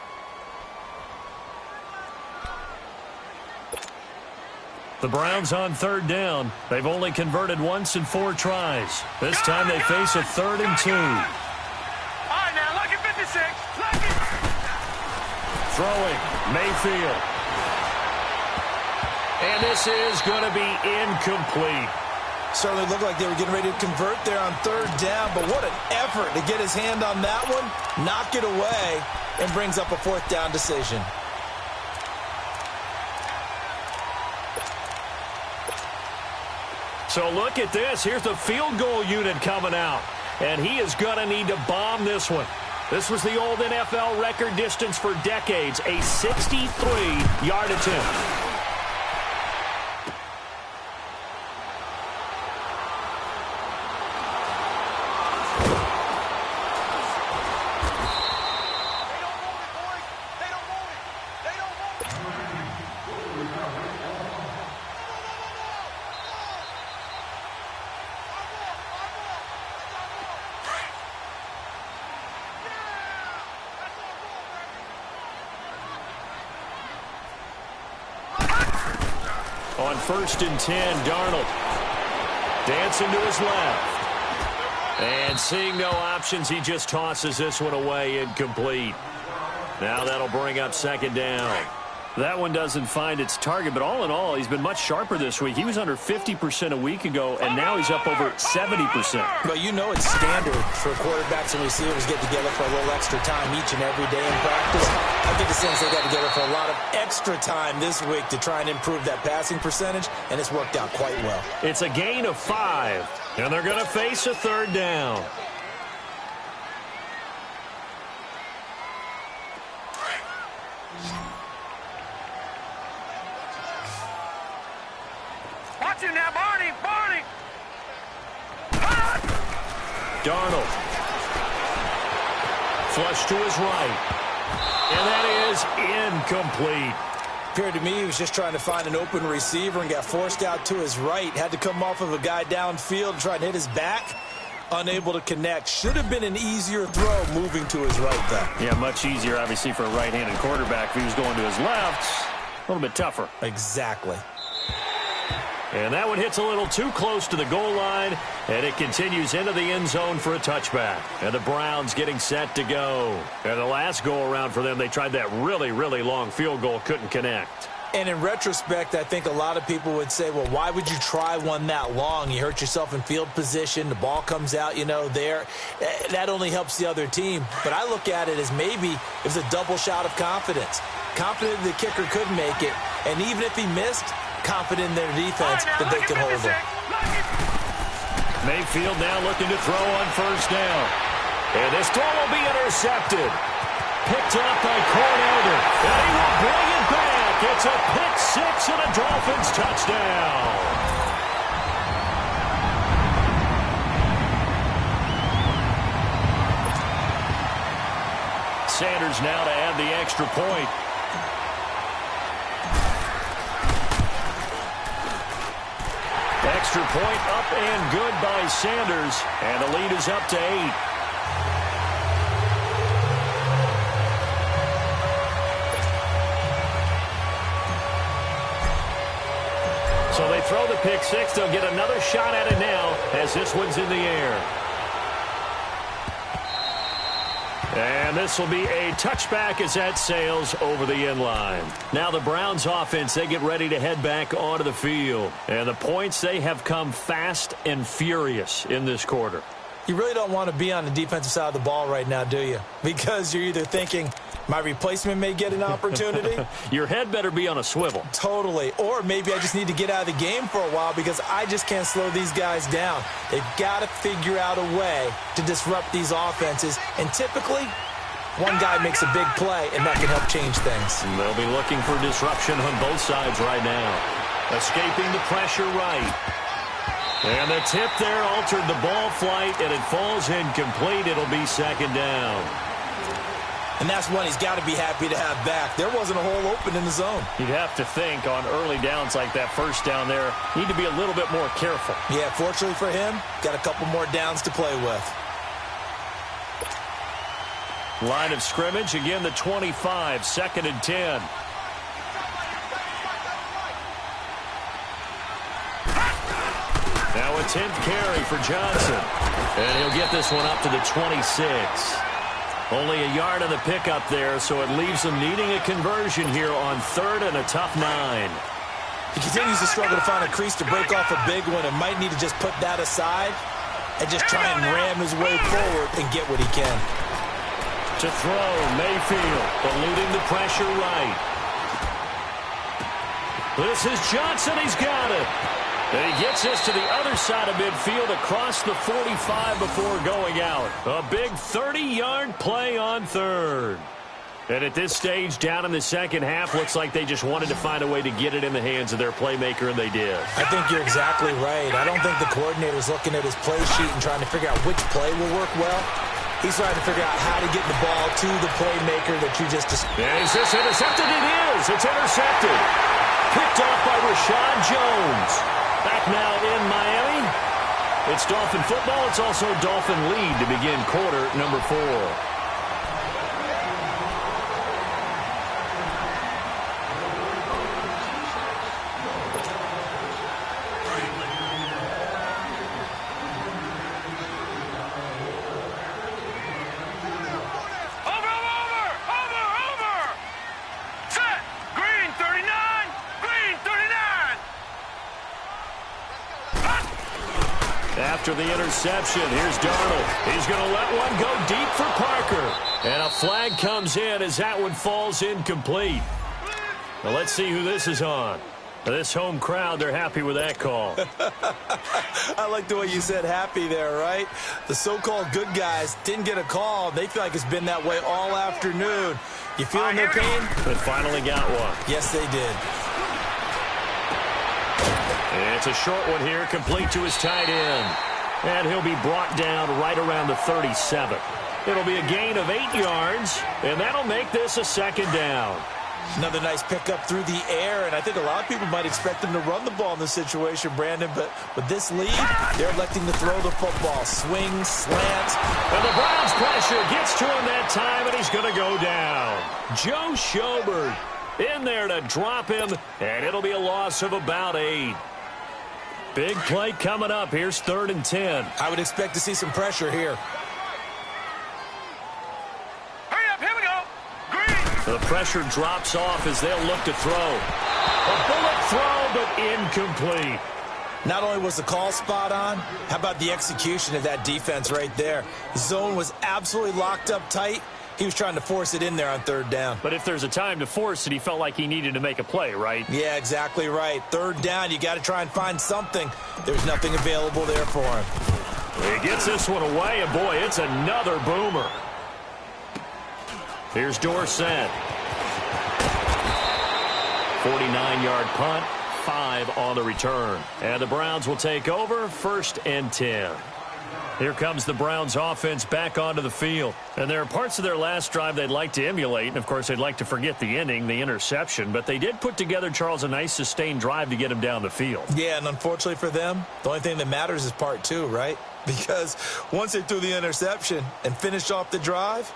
The Browns on 3rd down. They've only converted once in 4 tries. This time they face a 3rd and 2. All right, now, look at 56. Look at... Throwing, Mayfield. And this is going to be incomplete. Certainly looked like they were getting ready to convert there on 3rd down, but what an effort to get his hand on that one, knock it away, and brings up a 4th down decision. So look at this. Here's the field goal unit coming out. And he is going to need to bomb this one. This was the old NFL record distance for decades, a 63-yard attempt. On 1st and 10, Darnold dancing to his left. And seeing no options, he just tosses this one away, incomplete. Now that'll bring up 2nd down. That one doesn't find its target, but all in all, he's been much sharper this week. He was under 50% a week ago, and now he's up over 70%. But you know it's standard for quarterbacks and receivers get together for a little extra time each and every day in practice. I get the sense they got together for a lot of extra time this week to try and improve that passing percentage, and it's worked out quite well. It's a gain of 5, and they're going to face a 3rd down. Watch him now, Barney! Barney! Darnold. Flush to his right. And that is incomplete. Appeared to me he was just trying to find an open receiver and got forced out to his right. Had to come off of a guy downfield and try and hit his back. Unable to connect. Should have been an easier throw moving to his right, though. Yeah, much easier, obviously, for a right-handed quarterback. If he was going to his left, a little bit tougher. Exactly. And that one hits a little too close to the goal line, and it continues into the end zone for a touchback. And the Browns getting set to go. And the last go-around for them, they tried that really, really long field goal, couldn't connect. And in retrospect, I think a lot of people would say, well, why would you try one that long? You hurt yourself in field position. The ball comes out, there. That only helps the other team. But I look at it as maybe it was a double shot of confidence. Confident the kicker could make it. And even if he missed, confident in their defense that they could hold him. Mayfield now looking to throw on 1st down. And this throw will be intercepted. Picked up by Cornelder. And he will bring it back. It's a pick 6 and a Dolphins touchdown. Sanders now to add the extra point. Extra point up and good by Sanders. And the lead is up to 8. So they throw the pick 6. They'll get another shot at it now as this one's in the air. And this will be a touchback as that sails over the end line. Now the Browns offense, they get ready to head back onto the field. And the points, they have come fast and furious in this quarter. You really don't want to be on the defensive side of the ball right now, do you? Because you're either thinking, my replacement may get an opportunity. Your head better be on a swivel. Totally. Or maybe I just need to get out of the game for a while because I just can't slow these guys down. They've got to figure out a way to disrupt these offenses. And typically, one guy makes a big play, and that can help change things. And they'll be looking for disruption on both sides right now. Escaping the pressure right. And the tip there altered the ball flight, and it falls incomplete. It'll be 2nd down. And that's one he's got to be happy to have back. There wasn't a hole open in the zone. You'd have to think on early downs like that 1st down there, need to be a little bit more careful. Yeah, fortunately for him, got a couple more downs to play with. Line of scrimmage, again the 25, 2nd and 10. Now a 10th carry for Johnson. And he'll get this one up to the 26. Only a yard on the pickup there, so it leaves them needing a conversion here on 3rd and a tough 9. He continues to struggle to find a crease to break off a big one and might need to just put that aside and just try and ram his way forward and get what he can. To throw, Mayfield, eluding the pressure right. This is Johnson, he's got it. And he gets this to the other side of midfield across the 45 before going out. A big 30-yard play on third. And at this stage, down in the second half, looks like they just wanted to find a way to get it in the hands of their playmaker, and they did. I think you're exactly right. I don't think the coordinator's looking at his play sheet and trying to figure out which play will work well. He's trying to figure out how to get the ball to the playmaker that you just described. Is this intercepted? It is. It's intercepted. Picked off by Rashad Jones. Back now in Miami. It's Dolphin football. It's also Dolphin lead to begin quarter number 4. After the interception, here's Darnold. He's going to let one go deep for Parker. And a flag comes in as that one falls incomplete. Now let's see who this is on. This home crowd, they're happy with that call. I like the way you said happy there, right? The so-called good guys didn't get a call. They feel like it's been that way all afternoon. You feeling their pain? But finally got one. Yes, they did. It's a short one here, complete to his tight end. And he'll be brought down right around the 37. It'll be a gain of 8 yards, and that'll make this a second down. Another nice pickup through the air, and I think a lot of people might expect him to run the ball in this situation, Brandon, but with this lead, they're electing to throw the football. Swing, slant. And the Browns pressure gets to him that time, and he's going to go down. Joe Schobert in there to drop him, and it'll be a loss of about 8. Big play coming up. Here's 3rd and 10. I would expect to see some pressure here. Hurry up, here we go. Green. The pressure drops off as they'll look to throw. A bullet throw, but incomplete. Not only was the call spot on, how about the execution of that defense right there? The zone was absolutely locked up tight. He was trying to force it in there on 3rd down. But if there's a time to force it, he felt like he needed to make a play, right? Yeah, exactly right. 3rd down, you got to try and find something. There's nothing available there for him. He gets this one away, and boy, it's another boomer. Here's Dorsett. 49-yard punt, 5 on the return. And the Browns will take over, 1st and 10. Here comes the Browns offense back onto the field. And there are parts of their last drive they'd like to emulate. And, of course, they'd like to forget the ending, the interception. But they did put together, Charles, a nice sustained drive to get him down the field. Yeah, and unfortunately for them, the only thing that matters is part 2, right? Because once they threw the interception and finished off the drive,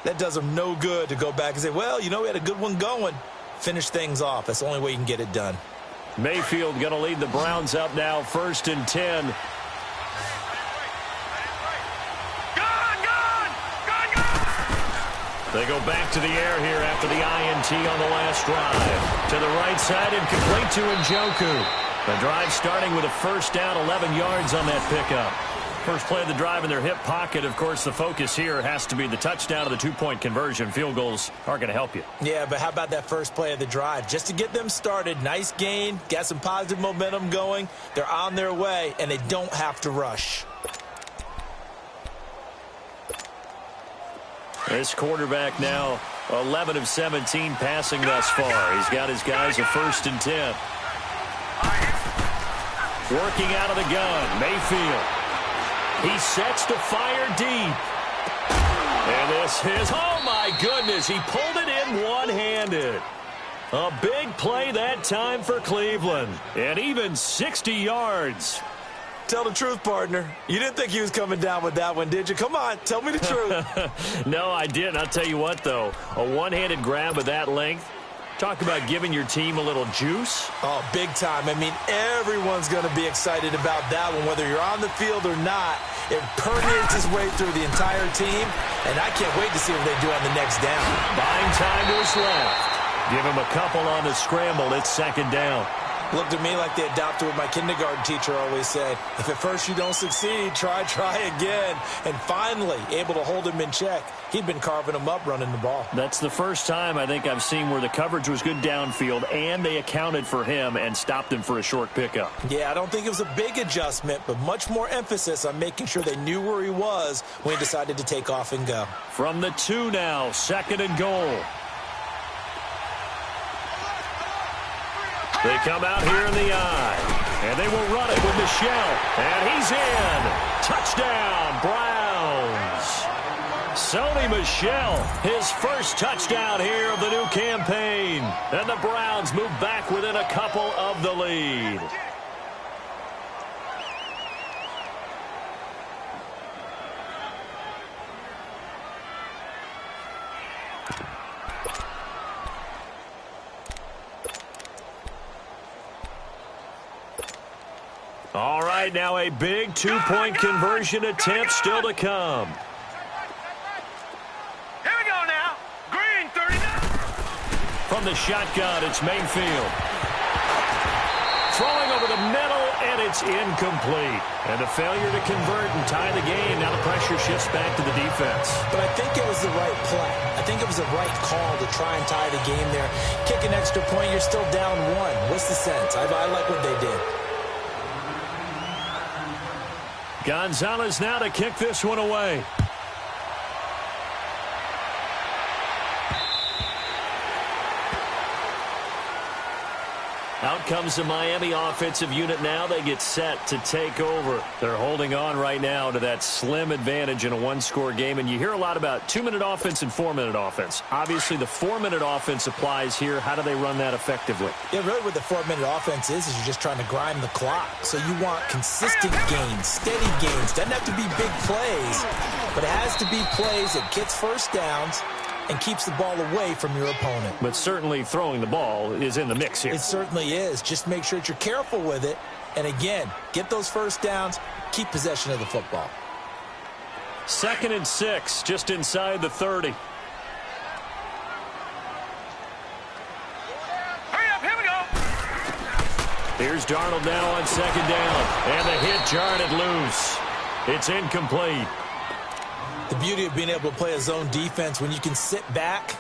that does them no good to go back and say, well, you know, we had a good one going. Finish things off. That's the only way you can get it done. Mayfield going to lead the Browns up now, 1st and 10. They go back to the air here after the INT on the last drive. To the right side and complete to Njoku. The drive starting with a 1st down, 11 yards on that pickup. First play of the drive in their hip pocket. Of course, the focus here has to be the touchdown of the 2-point conversion. Field goals aren't going to help you. Yeah, but how about that first play of the drive? Just to get them started, nice gain, got some positive momentum going. They're on their way, and they don't have to rush. This quarterback now 11 of 17 passing thus far. He's got his guys a 1st and 10. Working out of the gun, Mayfield. He sets to fire deep. And this is, oh my goodness, he pulled it in one-handed. A big play that time for Cleveland. And even 60 yards. Tell the truth, partner. You didn't think he was coming down with that one, did you? Come on, tell me the truth. No, I didn't. I'll tell you what, though. A one-handed grab of that length. Talk about giving your team a little juice. Oh, big time. I mean, everyone's going to be excited about that one, whether you're on the field or not. It permeates its way through the entire team, and I can't wait to see what they do on the next down. Buying time to his left. Give him a couple on the scramble. It's 2nd down. Looked at me like they adopted what my kindergarten teacher always said. If at first you don't succeed, try again. And finally, able to hold him in check. He'd been carving him up running the ball. That's the first time I think I've seen where the coverage was good downfield and they accounted for him and stopped him for a short pickup. Yeah, I don't think it was a big adjustment, but much more emphasis on making sure they knew where he was when he decided to take off and go. From the 2 now, 2nd and goal. They come out here in the eye, and they will run it with Michel, and he's in. Touchdown, Browns. Sony Michel, his first touchdown here of the new campaign. And the Browns move back within a couple of the lead. All right, now a big two-point conversion attempt still to come. Here we go now. Green 39. From the shotgun, it's Mayfield. Throwing over the middle, and it's incomplete. And a failure to convert and tie the game. Now the pressure shifts back to the defense. But I think it was the right play. I think it was the right call to try and tie the game there. Kick an extra point, you're still down 1. What's the sense? I like what they did. Gonzalez now to kick this one away. Out comes the Miami offensive unit now. They get set to take over. They're holding on right now to that slim advantage in a one-score game. And you hear a lot about 2-minute offense and 4-minute offense. Obviously, the 4-minute offense applies here. How do they run that effectively? Yeah, really what the 4-minute offense is you're just trying to grind the clock. So you want consistent gains, steady gains. Doesn't have to be big plays, but it has to be plays that gets first downs and keeps the ball away from your opponent. But certainly throwing the ball is in the mix here. It certainly is. Just make sure that you're careful with it. And again, get those first downs, keep possession of the football. 2nd and 6, just inside the 30. Hurry up, here we go. Here's Darnold now on 2nd down. And the hit jarred it loose. It's incomplete. The beauty of being able to play a zone defense when you can sit back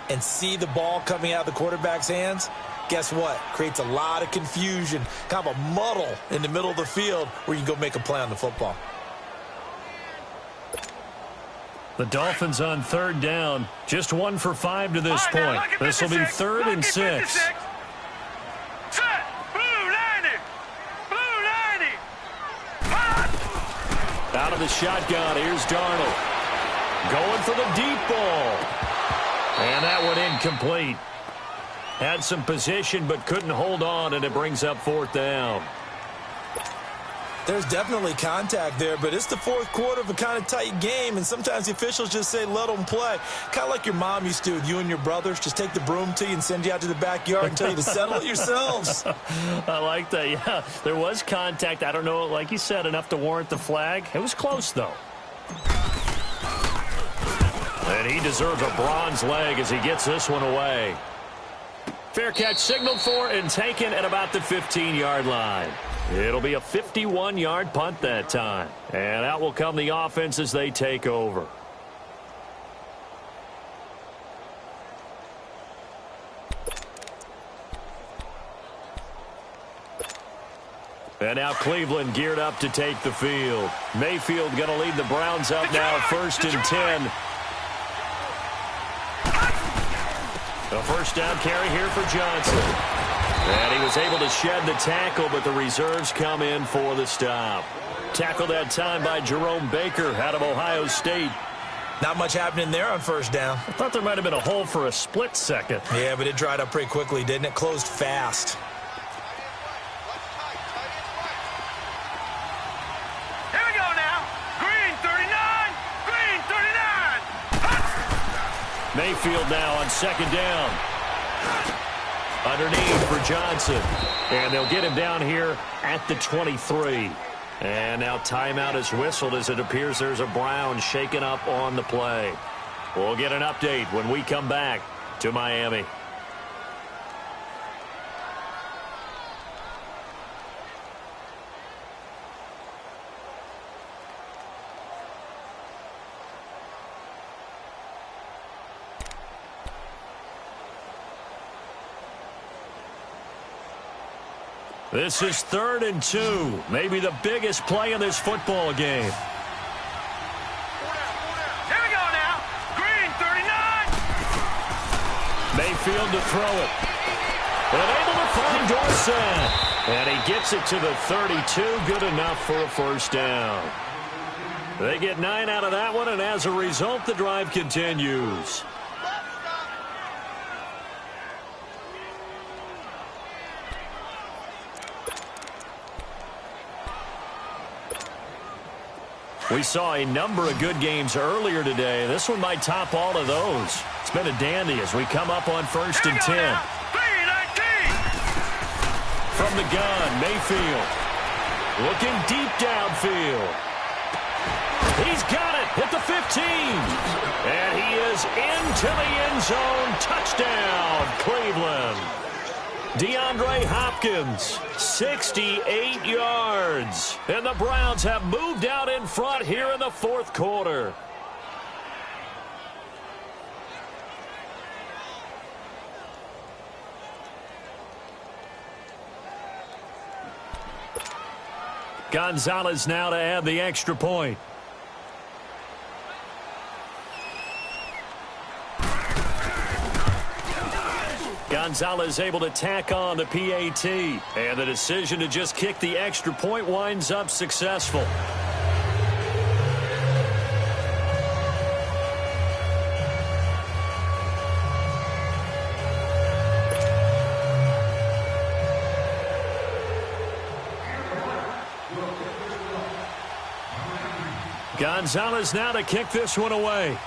and see the ball coming out of the quarterback's hands, guess what? Creates a lot of confusion, kind of a muddle in the middle of the field where you can go make a play on the football. The Dolphins on 3rd down. Just 1 for 5 to this point. This will be 3rd and 6. Set. Blue 90. Blue 90. Hot. Out of the shotgun, here's Darnold. Going for the deep ball. And that one incomplete. Had some position but couldn't hold on, and it brings up 4th down. There's definitely contact there, but it's the 4th quarter of a kind of tight game, and sometimes the officials just say, let them play. Kind of like your mom used to with you and your brothers. Just take the broom to you and send you out to the backyard and tell you to settle it yourselves. I like that, yeah. There was contact. I don't know, like you said, enough to warrant the flag. It was close, though. And he deserves a bronze leg as he gets this one away. Fair catch signaled for and taken at about the 15-yard line. It'll be a 51-yard punt that time. And out will come the offense as they take over. And now Cleveland geared up to take the field. Mayfield going to lead the Browns up now, 1st and 10. A first down carry here for Johnson. And he was able to shed the tackle, but the reserves come in for the stop. Tackled that time by Jerome Baker out of Ohio State. Not much happening there on 1st down. I thought there might have been a hole for a split second. Yeah, but it dried up pretty quickly, didn't it? Closed fast. Here we go now. Green 39. Green 39. Hot. Mayfield now on 2nd down. Underneath for Johnson. And they'll get him down here at the 23. And now timeout is whistled as it appears there's a Brown shaken up on the play. We'll get an update when we come back to Miami. This is 3rd and 2. Maybe the biggest play in this football game. Here we go now. Green 39. Mayfield to throw it. And able to find Dorsett. And he gets it to the 32. Good enough for a first down. They get 9 out of that one, and as a result, the drive continues. We saw a number of good games earlier today. This one might top all of those. It's been a dandy as we come up on 1st and 10. From the gun, Mayfield. Looking deep downfield. He's got it at the 15. And he is into the end zone. Touchdown, Cleveland. DeAndre Hopkins, 68 yards. And the Browns have moved out in front here in the 4th quarter. Gonzalez now to add the extra point. Gonzalez able to tack on the PAT. And the decision to just kick the extra point winds up successful. Gonzalez now to kick this one away.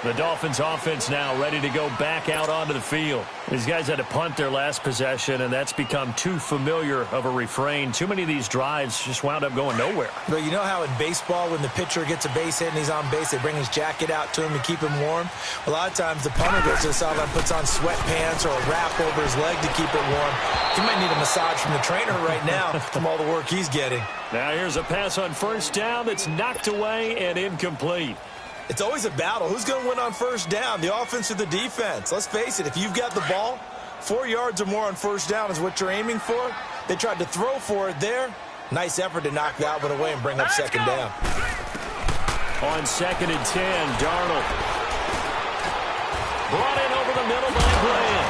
The Dolphins offense now ready to go back out onto the field. These guys had to punt their last possession, and that's become too familiar of a refrain. Too many of these drives just wound up going nowhere. But you know how in baseball, when the pitcher gets a base hit and he's on base, they bring his jacket out to him to keep him warm? A lot of times the punter goes to the sideline, puts on sweatpants or a wrap over his leg to keep it warm. He might need a massage from the trainer right now from all the work he's getting. Now here's a pass on 1st down that's knocked away and incomplete. It's always a battle. Who's going to win on 1st down, the offense or the defense? Let's face it, if you've got the ball, 4 yards or more on 1st down is what you're aiming for. They tried to throw for it there. Nice effort to knock that one away and bring up 2nd down. On 2nd and 10, Darnold. Brought in over the middle by Graham.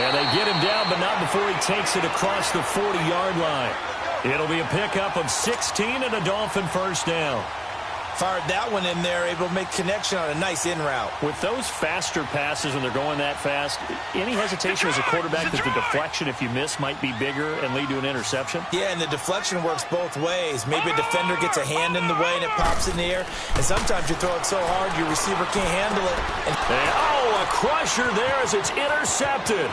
And they get him down, but not before he takes it across the 40-yard line. It'll be a pickup of 16 and a Dolphin 1st down. Fired that one in there, able to make connection on a nice in route. With those faster passes when they're going that fast, any hesitation as a quarterback that the deflection, if you miss, might be bigger and lead to an interception? Yeah, and the deflection works both ways. Maybe a defender gets a hand in the way and it pops in the air. And sometimes you throw it so hard your receiver can't handle it. And a crusher there as it's intercepted.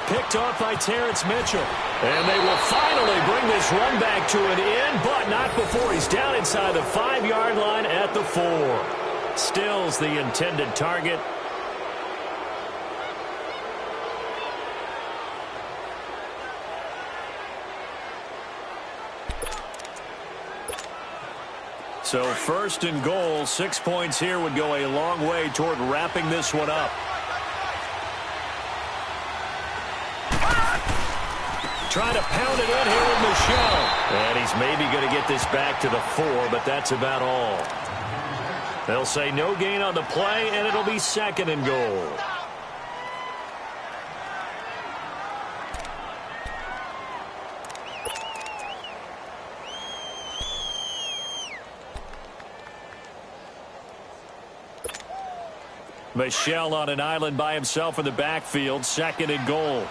Picked off by Terrence Mitchell. And they will finally bring this run back to an end, but not before he's down inside the 5-yard line at the 4. Still's the intended target. So 1st and goal, 6 points here would go a long way toward wrapping this one up. Trying to pound it in here with Michelle. And he's maybe going to get this back to the 4, but that's about all. They'll say no gain on the play, and it'll be 2nd and goal. Michelle on an island by himself in the backfield, 2nd and goal.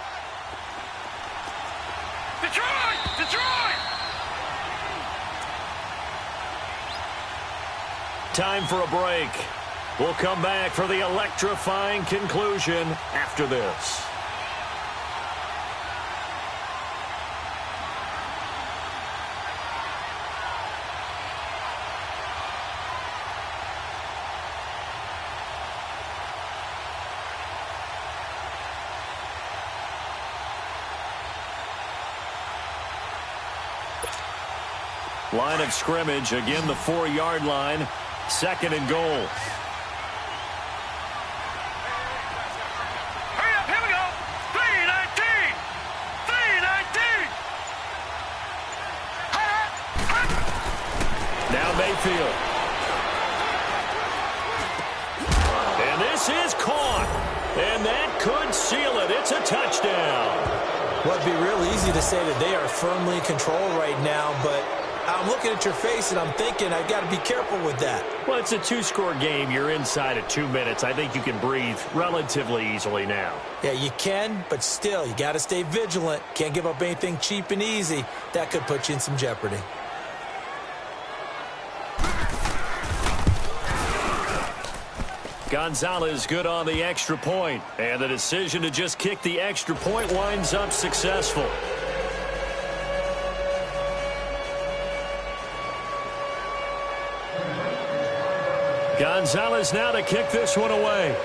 Detroit! Time for a break. We'll come back for the electrifying conclusion after this. Line of scrimmage, again the 4-yard line, 2nd and goal. This is caught. And that could seal it. It's a touchdown. Well, it'd be real easy to say that they are firmly in control right now, but I'm looking at your face and I'm thinking I've got to be careful with that. Well, it's a two-score game. You're inside at 2 minutes. I think you can breathe relatively easily now. Yeah, you can, but still, you got to stay vigilant. Can't give up anything cheap and easy. That could put you in some jeopardy. Gonzalez good on the extra point, and the decision to just kick the extra point winds up successful. Gonzalez now to kick this one away.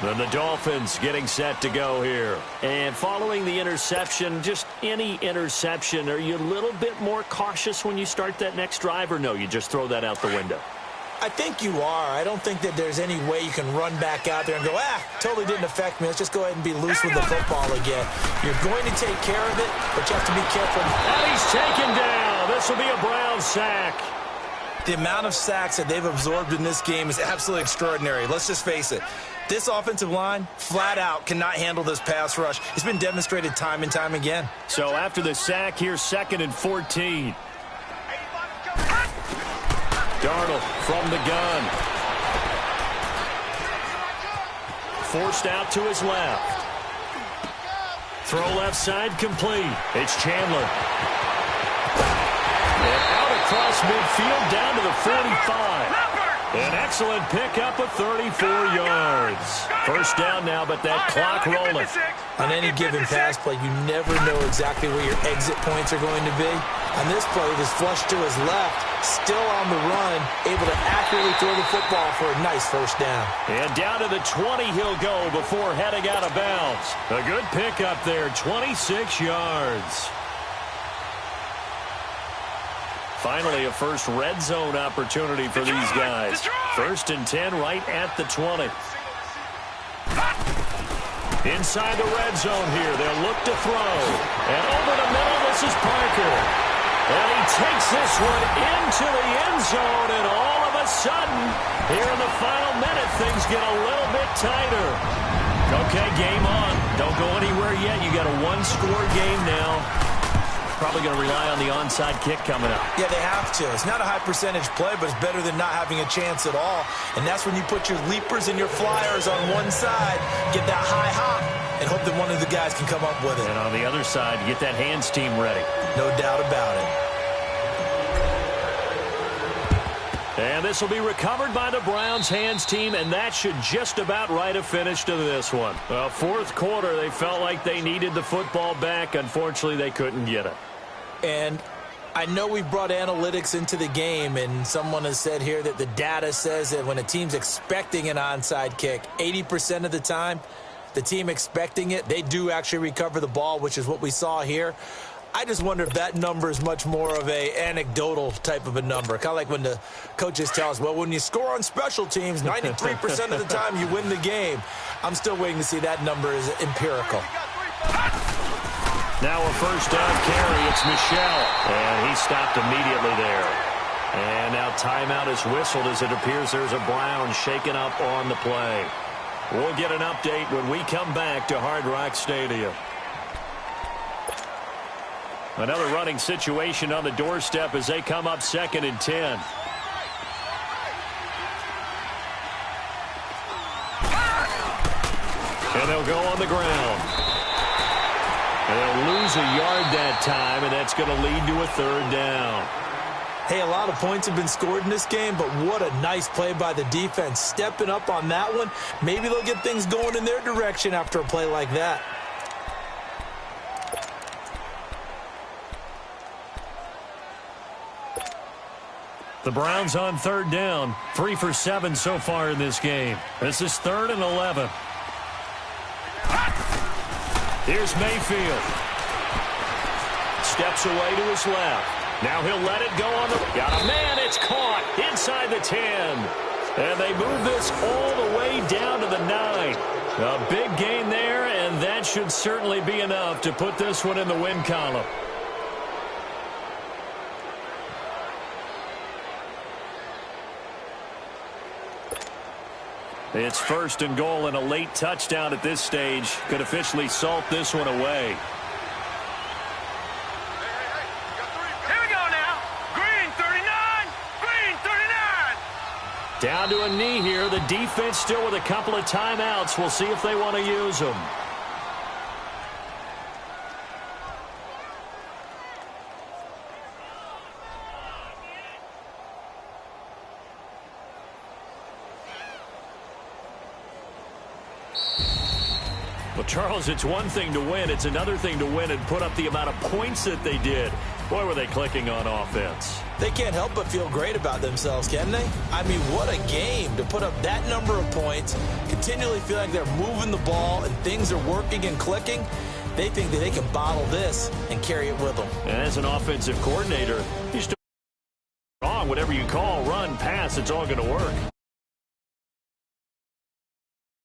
Then the Dolphins getting set to go here. And following the interception, just any interception, are you a little bit more cautious when you start that next drive, or no, you just throw that out the window? I think you are. I don't think that there's any way you can run back out there and go, totally didn't affect me. Let's just go ahead and be loose with the football again. You're going to take care of it, but you have to be careful. And he's taken down. This will be a Brown sack. The amount of sacks that they've absorbed in this game is absolutely extraordinary. Let's just face it. This offensive line, flat out, cannot handle this pass rush. It's been demonstrated time and time again. So after the sack, here's 2nd and 14. Darnold from the gun. Forced out to his left. Throw left side complete. It's Chandler. And out across midfield down to the 45. An excellent pickup of 34 yards. First down now, but that clock rolling. On any given pass play, you never know exactly where your exit points are going to be. On this play, it was flushed to his left, still on the run, able to accurately throw the football for a nice first down. And down to the 20 he'll go before heading out of bounds. A good pickup there, 26 yards. Finally, a first red zone opportunity for these guys. 1st and 10 right at the 20. Inside the red zone here. They'll look to throw. And over the middle, this is Parker. And he takes this one into the end zone. And all of a sudden, here in the final minute, things get a little bit tighter. Okay, game on. Don't go anywhere yet. You got a one-score game now. Probably going to rely on the onside kick coming up. Yeah, they have to. It's not a high percentage play, but it's better than not having a chance at all. And that's when you put your leapers and your flyers on one side, get that high hop, and hope that one of the guys can come up with it. And on the other side, get that hands team ready. No doubt about it. And this will be recovered by the Browns hands team, and that should just about write a finish to this one. Well, 4th quarter, they felt like they needed the football back. Unfortunately, they couldn't get it. And I know we brought analytics into the game, and someone has said here that the data says that when a team's expecting an onside kick, 80% of the time, the team expecting it, they do actually recover the ball, which is what we saw here. I just wonder if that number is much more of a anecdotal type of a number. Kind of like when the coaches tell us, well, when you score on special teams, 93% of the time you win the game. I'm still waiting to see that number is empirical. Now a first down carry. It's Michel. And he stopped immediately there. And now timeout is whistled as it appears there's a Brown shaken up on the play. We'll get an update when we come back to Hard Rock Stadium. Another running situation on the doorstep as they come up 2nd and 10. And they'll go on the ground. And they'll lose a yard that time, and that's going to lead to a 3rd down. Hey, a lot of points have been scored in this game, but what a nice play by the defense. Stepping up on that one. Maybe they'll get things going in their direction after a play like that. The Browns on 3rd down. 3 for 7 so far in this game. This is 3rd and 11. Here's Mayfield. Steps away to his left. Now he'll let it go on the... Got a man. It's caught inside the 10. And they move this all the way down to the 9. A big gain there, and that should certainly be enough to put this one in the win column. It's 1st and goal, and a late touchdown at this stage could officially salt this one away. Here we go now. Green 39. Green 39. Down to a knee here. The defense still with a couple of timeouts. We'll see if they want to use them. Well, Charles, it's one thing to win. It's another thing to win and put up the amount of points that they did. Boy, were they clicking on offense. They can't help but feel great about themselves, can they? I mean, what a game to put up that number of points, continually feel like they're moving the ball and things are working and clicking. They think that they can bottle this and carry it with them. And as an offensive coordinator, he's still wrong. Whatever you call, run, pass, it's all going to work.